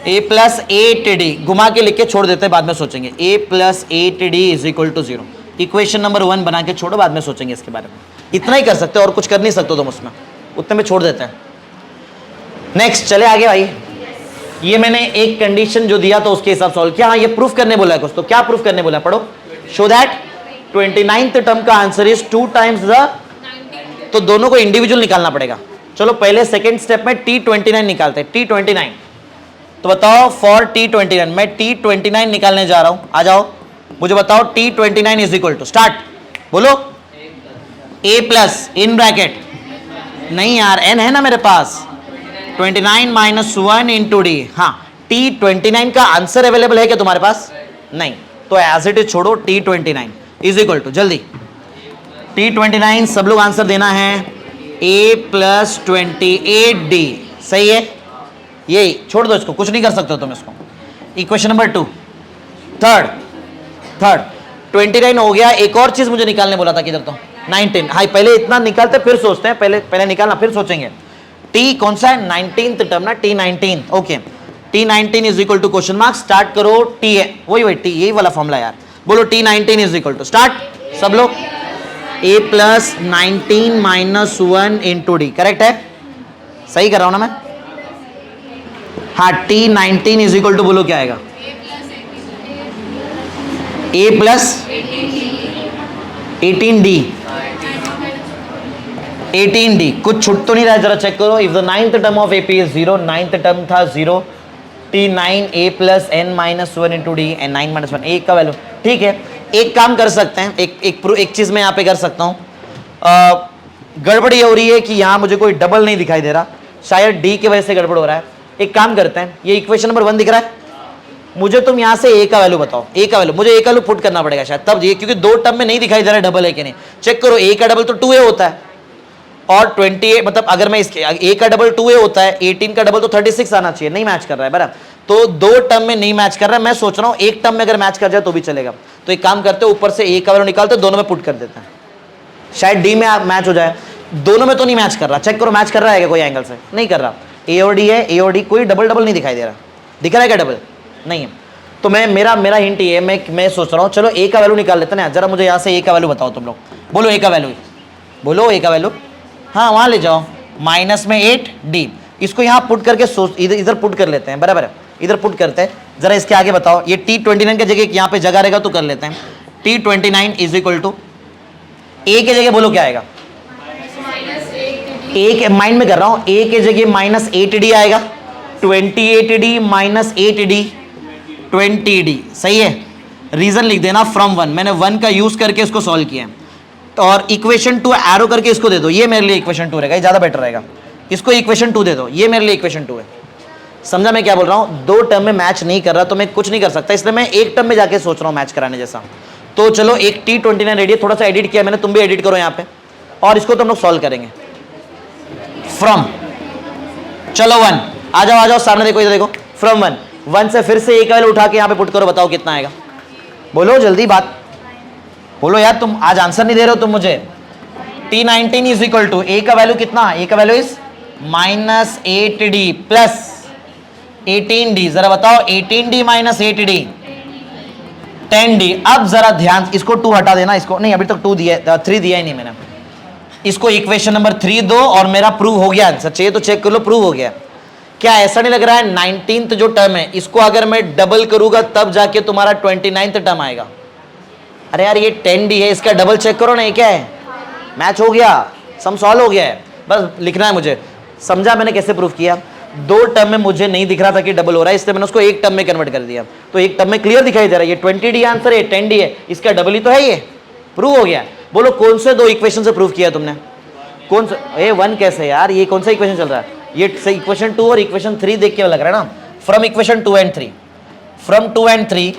ए प्लस 8d, घुमा के लिख के छोड़ देते हैं, बाद में सोचेंगे, A plus 8d is equal to 0। Equation number 1 बना के छोड़ो, बाद में सोचेंगे इसके बारे में। इतना ही कर सकते हो और कुछ कर नहीं सकते तुम उसमें, उतने में छोड़ देते हैं। नेक्स्ट चले आगे भाई, ये मैंने एक कंडीशन जो दिया तो उसके हिसाब सॉल्व किया। हाँ ये प्रूफ करने बोला है कुछ, तो क्या प्रूफ करने बोला है, पढ़ो। शो दैट 29th टर्म का आंसर इज 2 टाइम्स द, तो दोनों को इंडिविजुअल निकालना पड़ेगा। चलो पहले सेकेंड स्टेप में T29 निकालते हैं। T29 तो बताओ फॉर T29, मैं T29 निकालने जा रहा हूं, आ जाओ मुझे बताओ T29 is equal to, start बोलो, A प्लस इन ब्रैकेट, नहीं यार n है ना मेरे पास, 29 माइनस वन इंटू डी। हाँ T29 का आंसर अवेलेबल है क्या तुम्हारे पास, नहीं, तो एज इट इज छोड़ो, T29 इज इक्वल टू, जल्दी T29 सब लोग आंसर देना है, A प्लस 28D, सही है, यही छोड़ दो इसको, कुछ नहीं कर सकते हो तुम इसको। इक्वेशन नंबर 2, थर्ड 29 हो गया। एक और चीज मुझे निकालने बोला था, किधर तो 19, हाँ पहले इतना निकालते फिर सोचते हैं, पहले निकालना फिर सोचेंगे। T कौन सा है, 19th टर्म ना, T19, okay, T19 is equal to question mark, start करो, T है वही T, यही वाला फॉर्मूला यार, बोलो T19 is equal to, start सब लोग, A plus 19 minus one into D, correct है, सही कर रहा हूं ना मैं, हाँ T19 इज इक्वल टू, बोलो क्या आएगा, A प्लस 18D, 18D, कुछ छुट तो नहीं रहा है, जरा चेक करो। If the 9th term of AP is 0, 9th term था 0, T9 A plus n minus one into D, N 9 minus one, एक का वैल्यू, ठीक है। एक काम कर सकते हैं, एक चीज मैं यहाँ पे कर सकता हूँ, गड़बड़ ये हो रही है कि यहाँ मुझे कोई डबल नहीं दिखाई दे रहा, शायद डी की वजह से गड़बड़ हो रहा है। एक काम करते हैं, ये इक्वेशन नंबर 1 दिख रहा है, मुझे तुम यहाँ से ए का वैल्यू बताओ, ए का वैल्यू, मुझे ए का वैल्यू पुट करना पड़ेगा शायद तब ये, क्योंकि दो टर्म में नहीं दिखाई दे रहा है डबल है कि नहीं। चेक करो, ए का डबल तो 2a होता है, और 28 मतलब अगर मैं इसके ए का डबल 2a होता है, 18 का डबल तो 36 आना चाहिए, नहीं मैच कर रहा है बराबर, तो दो टर्म में नहीं मैच कर रहा है। मैं सोच रहा हूँ एक टर्म में अगर मैच कर जाए तो भी चलेगा, तो एक काम करते हैं, ऊपर से ए का वैल्यू निकालते दोनों में पुट कर देते हैं, शायद डी में मैच हो जाए। दोनों में तो नहीं मैच कर रहा, चेक करो मैच कर रहा है क्या कोई एंगल से, नहीं कर रहा, ए और डी है, ए और डी कोई डबल डबल नहीं दिखाई दे रहा, दिख रहा है क्या डबल, नहीं है। तो मेरा हिंट ये है, मैं सोच रहा हूँ चलो ए का वैल्यू निकाल लेते ना, जरा मुझे यहाँ से ए का वैल्यू बताओ तुम लोग, बोलो ए का वैल्यू, बोलो ए का वैल्यू, हाँ वहाँ ले जाओ, माइनस में 8D, इसको यहाँ पुट करके सोच, इधर पुट कर लेते हैं, बराबर है, इधर पुट करते हैं। जरा इसके आगे बताओ, ये T29 की जगह यहाँ पे जगह रहेगा तो कर लेते हैं। T29 इज इक्वल टू, ए के जगह बोलो क्या आएगा, ए के माइंड में कर रहा हूँ, ए के जगह माइनस 8D आएगा, 28D माइनस 8D 20D, सही है। रीजन लिख देना फ्रॉम 1, मैंने 1 का यूज करके इसको सॉल्व किया है, तो और इक्वेशन 2 एरो करके इसको दे दो, ये मेरे लिए इक्वेशन 2 रहेगा, ये ज़्यादा बेटर रहेगा, इसको इक्वेशन 2 दे दो, ये मेरे लिए इक्वेशन 2 है। समझा मैं क्या बोल रहा हूँ, दो टर्म में मैच नहीं कर रहा तो मैं कुछ नहीं कर सकता, इसलिए मैं एक टर्म में जाके सोच रहा हूँ मैच कराने जैसा। तो चलो एक T29 रेडी, थोड़ा सा एडिट किया मैंने, तुम भी एडिट करो यहाँ पे, और इसको तुम लोग सॉल्व करेंगे फ्रॉम, चलो 1, आ जाओ सामने देखो, इधर देखो, फ्रॉम 1 से फिर से एक वैल्यू उठा के यहाँ पे पुट करो, बताओ कितना आएगा, बोलो जल्दी बात बोलो यार, तुम आज आंसर नहीं दे रहे हो तुम मुझे। T19 इज इक्वल टू, ए का वैल्यू कितना, ए का value is minus 8D plus 18D, जरा बताओ 18D माइनस 8D 10D। अब जरा ध्यान, इसको 2 हटा देना, इसको नहीं, अभी तक 2 दिया, 3 दिया ही नहीं मैंने, इसको इक्वेशन नंबर 3 दो, और मेरा प्रूव हो गया आंसर, चाहिए तो चेक कर लो, प्रूव हो गया। क्या ऐसा नहीं लग रहा है 19th जो टर्म है, इसको अगर मैं डबल करूंगा तब जाके तुम्हारा 29th टर्म आएगा। अरे यार ये 10D है, इसका डबल चेक करो ना, ये क्या है, मैच हो गया, सम सॉल्व हो गया है, बस लिखना है मुझे। समझा मैंने कैसे प्रूफ किया, दो टर्म में मुझे नहीं दिख रहा था कि डबल हो रहा है, इसलिए मैंने उसको एक टर्म में कन्वर्ट कर दिया, तो एक टर्म में क्लियर दिखाई दे रहा है, ये 20D आंसर है, 10D है, इसका डबल ही तो है, ये प्रूव हो गया। बोलो कौन से दो इक्वेशन से प्रूव किया तुमने, कौन सा, ए 1 कैसे यार, ये कौन सा इक्वेशन चल रहा है, ये इक्वेशन 2 और इक्वेशन 3 देख के लग रहा है ना, from equation 2 and 3, from 2 and 3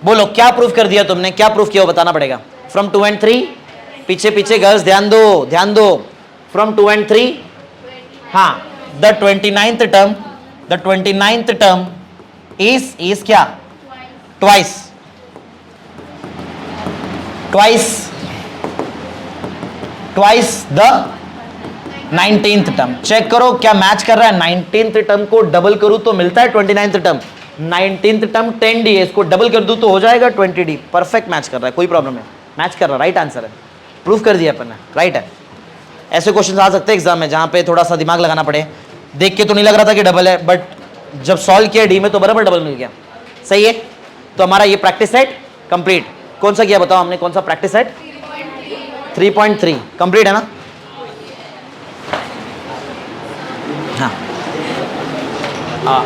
बोलो क्या प्रूफ कर दिया तुमने, क्या प्रूफ किया वो बताना पड़ेगा। फ्रॉम 2 and 3, पीछे पीछे गर्ल्स ध्यान दो, ध्यान दो। फ्रॉम 2 and 3, हाँ, द 29th टर्म इज क्या, twice the 19th term. Check करो क्या मैच कर रहा है, 19th टर्म को डबल करूं तो मिलता है 29th term, 19th term 10D है, इसको डबल कर दूं तो हो जाएगा 20D। परफेक्ट मैच कर रहा है, कोई प्रॉब्लम है, मैच कर रहा है, राइट आंसर है, प्रूफ कर दिया अपन ने, राइट है। ऐसे क्वेश्चन आ सकते हैं एग्जाम में जहां पे थोड़ा सा दिमाग लगाना पड़े, देख के तो नहीं लग रहा था कि डबल है, बट जब सॉल्व किया डी में तो बराबर डबल मिल गया। सही है, तो हमारा ये प्रैक्टिस सेट कंप्लीट। कौन सा किया बताओ हमने, कौन सा प्रैक्टिस सेट? 3.3 कंप्लीट है ना? हाँ